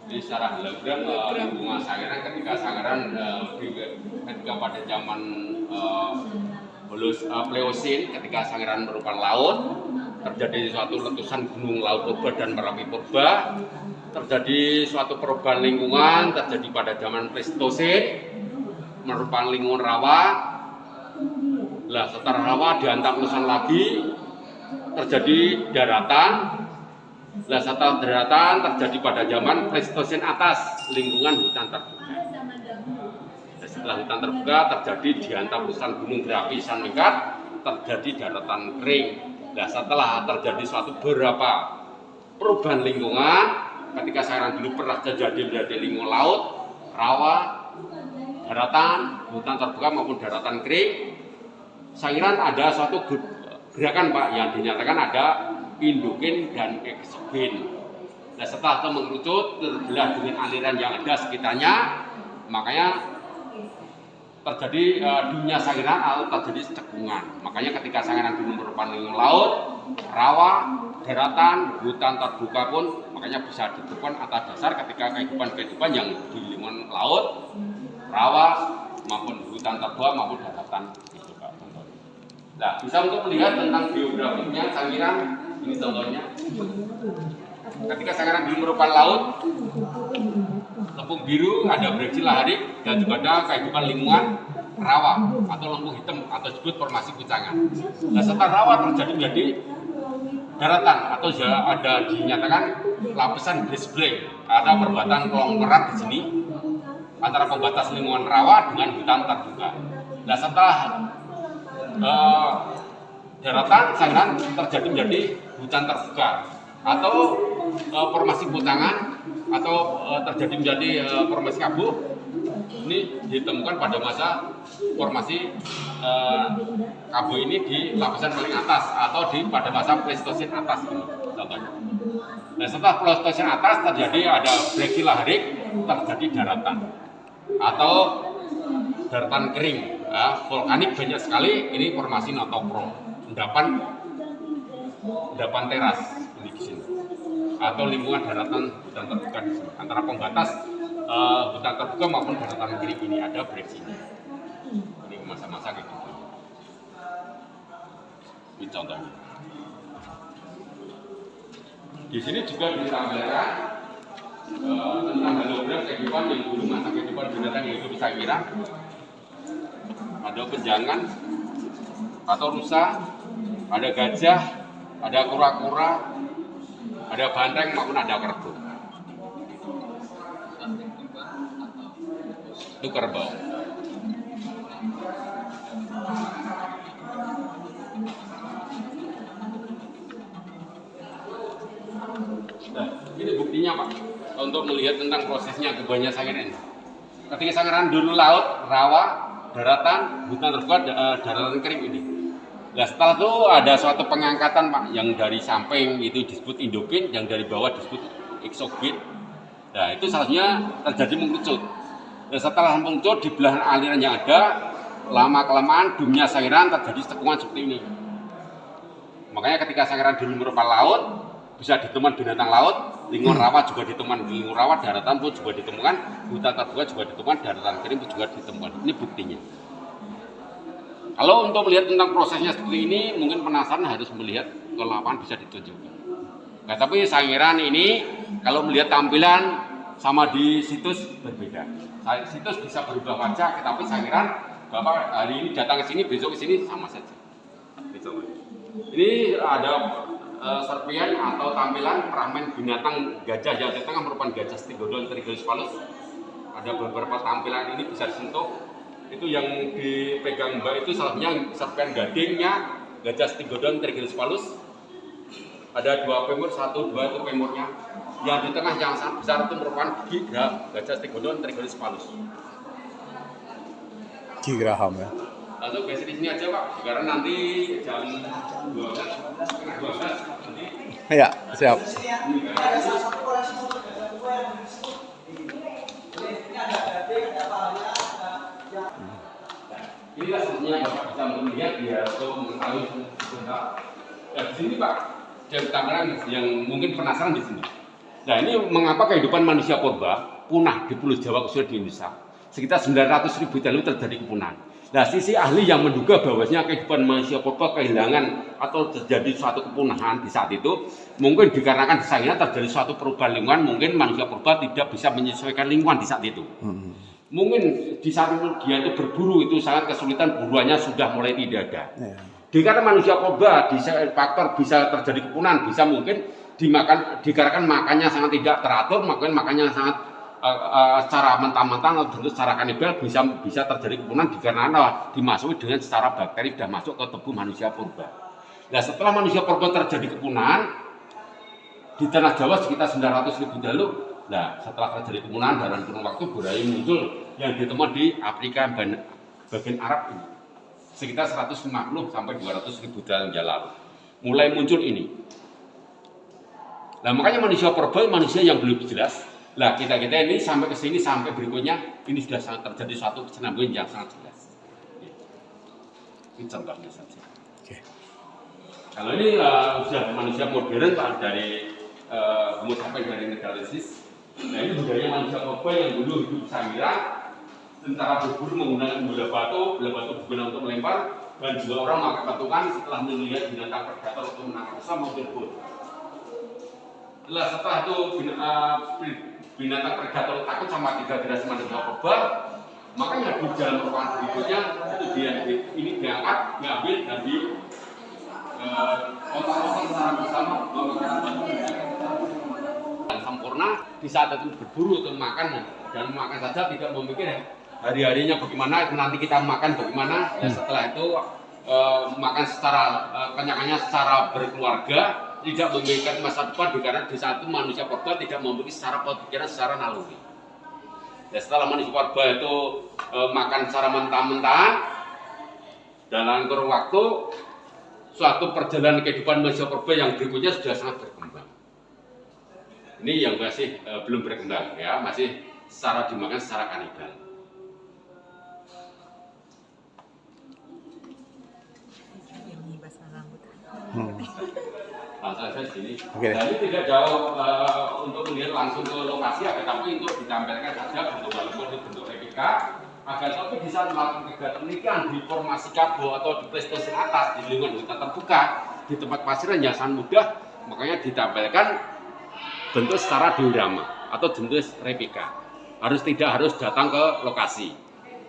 Di secara hologram lingkungan Sangiran ketika Sangiran ketika pada zaman Pleosin, ketika Sangiran merupakan laut, terjadi suatu letusan gunung laut purba dan Merapi purba, terjadi suatu perubahan lingkungan, terjadi pada zaman Pleistosen, merupakan lingkungan rawa. Lah setelah rawa dihantam letusan lagi, terjadi daratan. Lah setelah daratan terjadi pada zaman Pleistosen atas, lingkungan hutan terbuka. Dan setelah hutan terbuka terjadi dihantam letusan gunung berapi San Mengkat, terjadi daratan kering. Nah setelah terjadi suatu beberapa perubahan lingkungan, ketika Sangiran dulu pernah terjadi menjadi lingkungan laut, rawa, daratan, hutan terbuka maupun daratan kering, Sangiran ada suatu gerakan Pak yang dinyatakan ada indogen dan eksogen. Nah setelah itu mengerucut terbelah dengan aliran yang ada sekitarnya, makanya terjadi dunia Sangiran atau terjadi cekungan. Makanya ketika Sangiran dulu merupakan lingkungan laut, rawa, daratan, hutan terbuka pun makanya bisa ditemukan atas dasar ketika kehidupan yang di lingkungan laut, rawa maupun hutan terbuka maupun daratan. Nah, bisa untuk melihat tentang biografinya Sangiran, ini contohnya. Ketika Sangiran dulu merupakan laut, lempung biru, ada breksi laharik, dan juga ada kehidupan lingkungan rawa atau lempung hitam atau disebut formasi kucangan. Nah, setelah rawa terjadi menjadi daratan atau ada dinyatakan lapisan Brisbane, ada perbatasan konglomerat di sini antara pembatas lingkungan rawa dengan hutan terbuka. Nah, setelah daratan Sangiran terjadi menjadi hutan terbuka atau formasi kucangan atau terjadi menjadi formasi kabut. Ini ditemukan pada masa formasi kabut ini di lapisan paling atas atau pada masa Pleistosen atas ini contohnya. Nah setelah Pleistosen atas terjadi ada breksi laharik, terjadi daratan atau daratan kering. Vulkanik banyak sekali, ini formasi Notopro, endapan teras ini di sini, atau lingkungan daratan hutan terbuka di sini, antara pembatas hutan terbuka maupun daratan kiri ini ada breksinya. Ini masa-masa kayak gitu. Ini contohnya. Di sini juga ditampilkan tentang hologram kehidupan yang dulu masa kehidupan binatang yang hidup di Sangiran. Ada penjangan atau rusa, ada gajah, ada kura-kura, ada banteng maupun ada kerbau. Itu kerbau. Nah, ini buktinya Pak. untuk melihat tentang prosesnya kebanyakan Sangiran. Ketika Sangiran dulu laut, rawa, daratan, hutan terbuka, daratan kering ini. Nah setelah itu ada suatu pengangkatan Pak, yang dari samping itu disebut endogen, yang dari bawah disebut eksogen. Nah itu seharusnya terjadi mengerucut. Dan setelah mengerucut di belahan aliran yang ada, lama kelamaan dunia Sangiran terjadi tekungan seperti ini. Makanya ketika Sangiran dulu merupakan laut, bisa ditemukan binatang laut, lingkungan rawa juga ditemukan, lingkungan rawa daratan pun juga ditemukan, hutan terbuka juga ditemukan, daratan kering pun juga ditemukan. Ini buktinya. Kalau untuk melihat tentang prosesnya seperti ini, mungkin penasaran harus melihat ke lapangan bisa ditunjukkan. Nah, tapi Sangiran ini kalau melihat tampilan sama di situs berbeda. Situs bisa berubah wajah, tetapi Sangiran Bapak hari ini datang ke sini, besok ke sini sama saja. Ini ada serpian atau tampilan fragmen binatang gajah yang di tengah merupakan gajah Stygodon triglyphalus. Ada beberapa tampilan ini bisa disentuh. Itu yang dipegang Mbak itu salahnya serpian gadingnya gajah Stygodon triglyphalus. Ada 2 femur, 1, 2 itu femurnya. Yang di tengah yang sangat besar itu merupakan gajah Stygodon triglyphalus. Ki Graham ya. Lalu basic di sini aja Pak, karena nanti jam 12 nanti. Ya, siap. Inilah sebenarnya Bapak bisa melihat ya atau mengetahui sebentar. Nah, di sini Pak, yang tampilan yang mungkin penasaran di sini. Nah ini mengapa kehidupan manusia purba punah di Pulau Jawa khususnya di Indonesia. Sekitar 900.000 tahun lalu terjadi kepunahan. Nah, sisi ahli yang menduga bahwasanya kehidupan manusia purba kehilangan atau terjadi suatu kepunahan di saat itu mungkin dikarenakan di sana terjadi suatu perubahan lingkungan, mungkin manusia purba tidak bisa menyesuaikan lingkungan di saat itu. Mungkin di saat itu dia itu berburu itu sangat kesulitan, buruannya sudah mulai tidak ada. Dikarenakan manusia purba di faktor bisa terjadi kepunahan, bisa mungkin dikarenakan makannya sangat tidak teratur, makannya sangat secara mentah-mentah atau secara kanibal bisa terjadi kepunahan dikarenakan dimasuki dengan secara bakteri sudah masuk ke tubuh manusia purba. Nah setelah manusia purba terjadi kepunahan di tanah Jawa sekitar 900.000 tahun lalu. Nah setelah terjadi kepunahan dalam kurun waktu budaya muncul yang ditemukan di Afrika bagian Arab ini sekitar 150 sampai 200.000 tahun yang lalu mulai muncul ini. Nah makanya manusia purba manusia yang belum jelas. Nah kita ini sampai ke sini sampai berikutnya ini sudah sangat terjadi suatu kesinambungan yang sangat jelas. Ini contohnya saja. Kalau ini sudah manusia modern Pak, dari Homo sapiens dari Neanderthal. Nah ini budaya manusia purba yang dulu hidup Sangiran, tentara berburu menggunakan bola batu digunakan untuk melempar, dan juga orang memakai patungan setelah melihat binatang predator untuk menangkap sama berburu. Setelah itu binatang predator takut sama 3 generasi manusia purba, makanya di dalam perubahan berikutnya itu ini diangkat, diambil dari otak-otak secara bersama dan sempurna di saat itu berburu untuk makan dan makan saja tidak memikir hari-harinya bagaimana, nanti kita makan bagaimana. Dan setelah itu makan secara kenyakannya secara berkeluarga, tidak memikirkan masa depan karena di saat itu manusia purba tidak memiliki secara pemikiran secara naluri. Dan setelah manusia purba itu makan secara mentah-mentahan dalam kurun waktu, suatu perjalanan kehidupan manusia purba yang berikutnya sudah sangat berkembang. Ini yang masih belum berkembang ya, masih secara dimakan secara kanibal. Langsung saja sini. Jadi tidak jauh untuk melihat langsung ke lokasi, tapi untuk ditampilkan saja bentuk replika. Agar tapi di saat melakukan kegiatan penelitian di formasi Kabo atau di Pleistosen atas di lingkungan hutan terbuka di tempat pasiran yang sangat mudah, makanya ditampilkan bentuk secara diorama atau bentuk replika. Tidak harus datang ke lokasi.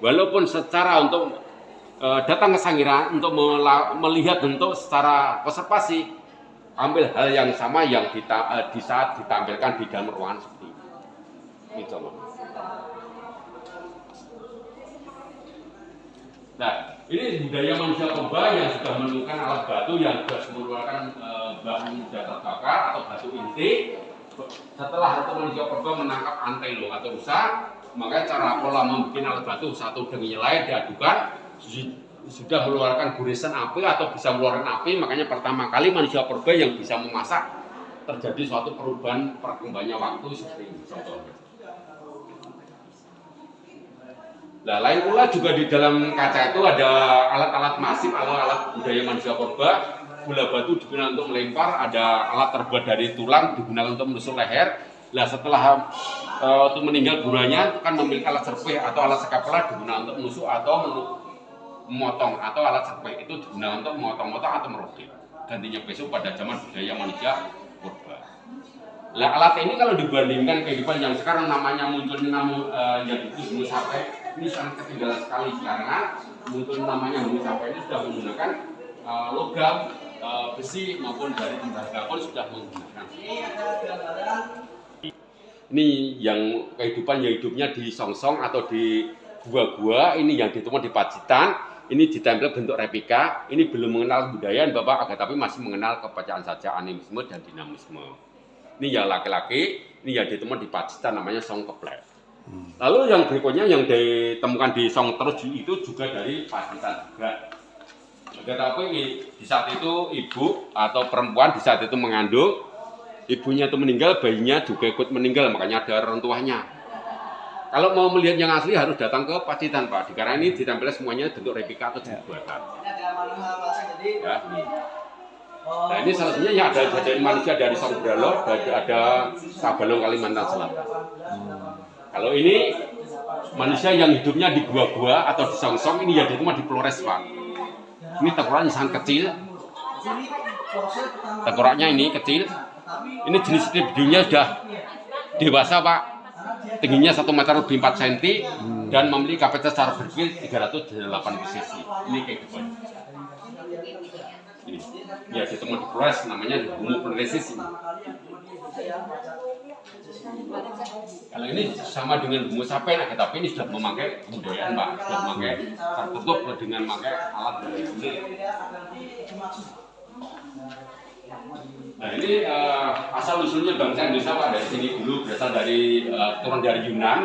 Walaupun secara untuk datang ke Sangiran untuk melihat bentuk secara konservasi, ambil hal yang sama yang di saat ditampilkan di dalam ruangan seperti ini. Ini coba. Nah, ini budaya manusia purba yang sudah menemukan alat batu yang sudah mengeluarkan bahan dasar bakar atau batu inti Setelah Ratu Manusia Purba menangkap antelo atau rusa, maka cara pola membuat alat batu satu dengan yang lain diadukan sudah mengeluarkan gurisan api atau bisa mengeluarkan api. Makanya pertama kali manusia purba yang bisa memasak, terjadi suatu perubahan perkembangannya waktu seperti ini contohnya. Nah, lain pula juga di dalam kaca itu ada alat-alat masif atau alat budaya manusia purba. Bola batu digunakan untuk melempar, ada alat terbuat dari tulang digunakan untuk menusuk leher. Nah, setelah itu meninggal buruannya kan memiliki alat serpih atau alat sekapela digunakan untuk menusuk atau memotong, atau alat serpih itu digunakan untuk memotong-motong atau merobek. Gantinya besok pada zaman budaya manusia purba. Nah, alat ini kalau dibandingkan kehidupan yang sekarang namanya munculnya yang itu sampai ini sangat ketinggalan sekali karena muncul namanya sampai ini sudah menggunakan logam, besi maupun dari tembaga pun sudah menggunakan. Ini yang kehidupan yang hidupnya di songsong atau di gua-gua, ini yang ditemukan di Pacitan, ini ditempel bentuk replika, ini belum mengenal budaya Bapak, tapi masih mengenal kepercayaan saja, animisme dan dinamisme. Ini yang laki-laki, ini yang ditemukan di Pacitan namanya Song Keplek. Lalu yang berikutnya yang ditemukan di Song Terus itu juga dari Pacitan juga. Tetapi di saat itu ibu atau perempuan di saat itu mengandung, ibunya itu meninggal, bayinya juga ikut meninggal, makanya ada reruntuhannya. Kalau mau melihat yang asli harus datang ke Pacitan Pak, karena ini ditempel semuanya bentuk replika atau dibuatkan. Ya. Nah, ini salah satunya yang ada dari manusia dari Songbralo, ada Sabalong Kalimantan Selatan. Kalau ini manusia yang hidupnya di gua-gua atau di songsong, ini ya ditemukan di Flores Pak. Ini tengkoraknya sangat kecil, tengkoraknya ini kecil. Ini jenis videonya sudah dewasa Pak, tingginya 1 meter lebih 4 cm dan memiliki kapasitas secara berpikir 308 cc. Ini kayak gitu. Ini ya ditemu di Flores, namanya Homo florensis ini. Kalau ini sama dengan Homo sapiens, tapi ini sudah memakai kebudayaan Pak, sudah memakai tertutup dengan memakai alat dari kulit. Nah ini asal usulnya bangsa Indonesia Pak, dari sini dulu berasal dari turun dari Yunan.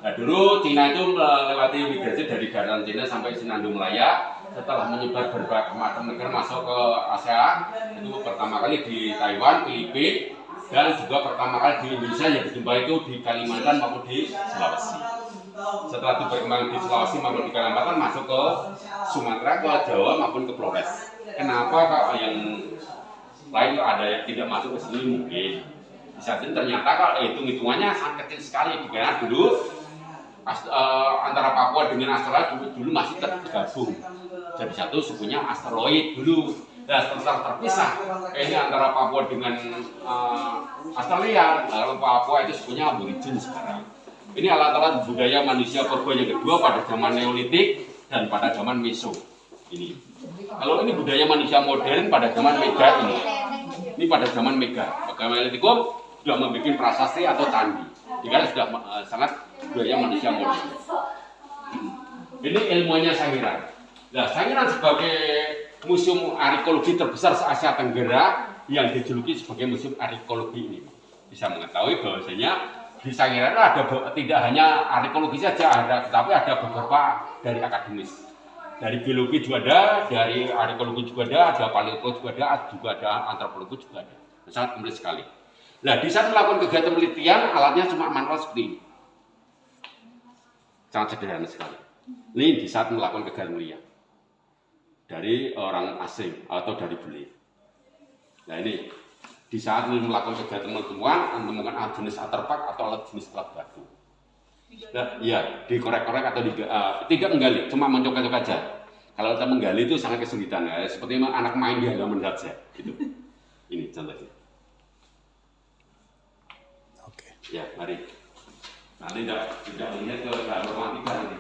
Nah dulu Cina itu melewati migrasi dari daratan Cina sampai Sinandu Melaya. Setelah menyebar berbagai macam negara masuk ke Asia, itu pertama kali di Taiwan, Filipina, dan juga pertama kali di Indonesia yang berjumpa itu di Kalimantan maupun di Sulawesi. Setelah itu berkembang di Sulawesi maupun di Kalimantan masuk ke Sumatera, ke Jawa maupun ke Flores. Kenapa kalau yang lain ada yang tidak masuk ke sini mungkin? Bisa jadi ternyata kalau hitung-hitungannya sangat kecil sekali, karena dulu antara Papua dengan Australia dulu masih tergabung. Jadi satu sukunya asteroid dulu. Dan setelah terpisah, ini antara Papua dengan Australia, lalu Papua itu sukunya aborigin sekarang. Ini alat-alat budaya manusia purba yang kedua pada zaman Neolitik dan pada zaman Meso. Ini. Kalau ini budaya manusia modern pada zaman Mega ini. Ini pada zaman Mega. Bagaimana Neolitikum sudah membuat prasasti atau candi. Jadi sudah sangat budaya manusia modern. Ini ilmunya Sangiran. Nah, Sangiran sebagai museum arkeologi terbesar se-Asia Tenggara yang dijuluki sebagai museum arkeologi ini bisa mengetahui bahwasanya di Sangiran ada tidak hanya arkeologi saja ada, tetapi ada beberapa dari akademis. Dari biologi juga ada, dari arkeologi juga ada paleontologi juga ada, antropologi juga ada. Sangat komplit sekali. Nah, di saat melakukan kegiatan penelitian, alatnya cuma manual seperti ini. Sangat sederhana sekali. Ini di saat melakukan kegiatan penelitian dari orang asing atau dari beli. Nah ini di saat melakukan kegiatan menemukan alat jenis artefak atau alat jenis alat batu. Nah, ya dikorek-korek atau tidak menggali, cuma mencongkel aja. Kalau kita menggali itu sangat kesulitan ya, seperti anak main di halaman saja, gitu. Ini contohnya. Oke. Ya mari. Nanti tidak melihat ke romantika nanti.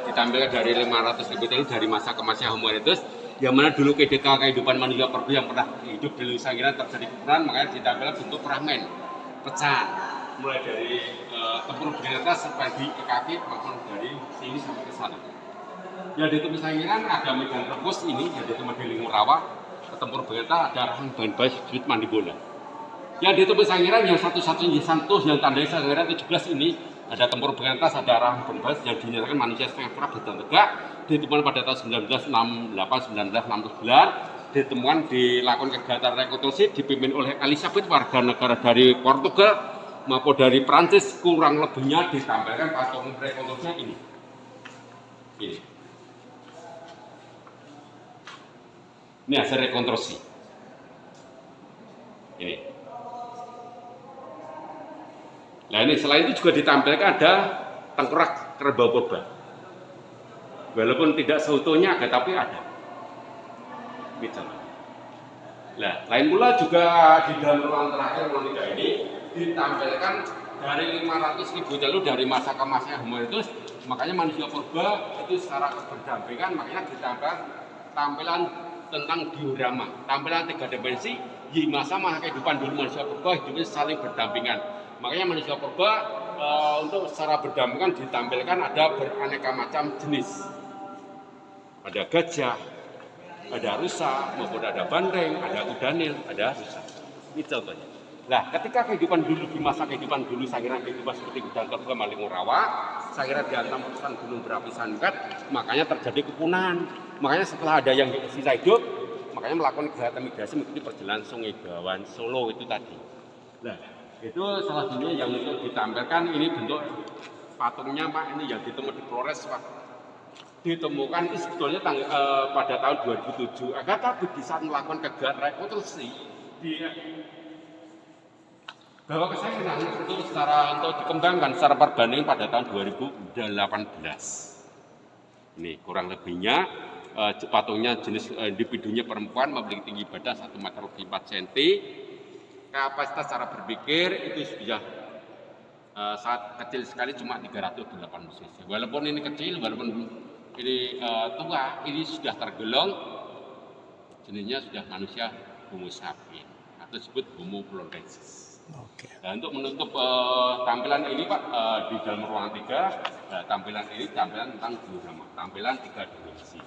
Ditampilkan dari 500.000 tahun dari masa ke masa Homo erectus, yang mana dulu kehidupan manusia purba yang pernah hidup di Sangiran terjadi peperangan, makanya ditampilkan bentuk fragmen pecahan mulai dari tempurung di atas sampai di kaki maupun dari sini sampai ke sana. Yang ditemukan Sangiran ada Megalopus ini yang ditemukan di Lingurawa, tempur pengental ada arahan bahan bahan sudut mandibola. Yang di tempat Sangiran yang satu-satunya Santos yang tandai Sangiran 17 ini ada tempur pengentas, ada arahan bahan bahan yang dinyatakan manusia setengah kurang berjalan tegak, ditemukan pada tahun 1968-1969, ditemukan dilakukan kegiatan rekonstruksi dipimpin oleh Elizabeth warga negara dari Portugal maupun dari Prancis, kurang lebihnya ditampilkan patung rekonstruksinya ini. Ini hasil rekonstruksi. Ini. Nah ini selain itu juga ditampilkan ada tengkorak kerbau purba. Walaupun tidak seutuhnya ada, tapi ada. Gitu. Nah, lain pula juga di dalam ruang terakhir ruang 3 ini ditampilkan dari 500.000 lalu dari masa ke masa Homo erectus, makanya manusia purba itu secara berdampingan, makanya ditampilkan tampilan tentang diorama, tampilan 3 dimensi di masa-masa kehidupan dulu manusia purba hidupnya saling berdampingan. Makanya manusia purba untuk secara berdampingan ditampilkan ada beraneka macam jenis. Ada gajah, ada rusa, maupun ada bandeng, ada kudanil, ada rusa. Ini contohnya. Nah, ketika kehidupan dulu di masa kehidupan dulu Sangiran kehidupan seperti hutan terbuka Malingung Rawa, Sangiran dihantam letusan gunung berapi Sandet, makanya terjadi kepunahan. Makanya setelah ada yang sisa hidup, makanya melakukan kegiatan migrasi mengikuti perjalanan Sungai Bawan Solo itu tadi. Nah, itu salah satunya yang untuk ditampilkan ini bentuk patungnya Pak, ini yang ditemukan di Flores Pak. Ditemukan itu sebetulnya pada tahun 2007. Agar tapi di saat melakukan kegiatan rekonstruksi bahwa kesaksian itu secara untuk dikembangkan secara perbandingan pada tahun 2018. Ini kurang lebihnya patungnya jenis individunya perempuan memiliki tinggi badan 1 meter lebih 4 cm. Kapasitas cara berpikir itu sudah saat kecil sekali cuma 308 cc. Walaupun ini kecil, walaupun ini tua, ini sudah tergolong jenisnya sudah manusia Homo sapiens atau disebut Homo floresiensis. Oke. Nah, untuk menutup tampilan ini Pak di dalam ruangan 3, tampilan ini tampilan tentang diorama, tampilan 3 dimensi.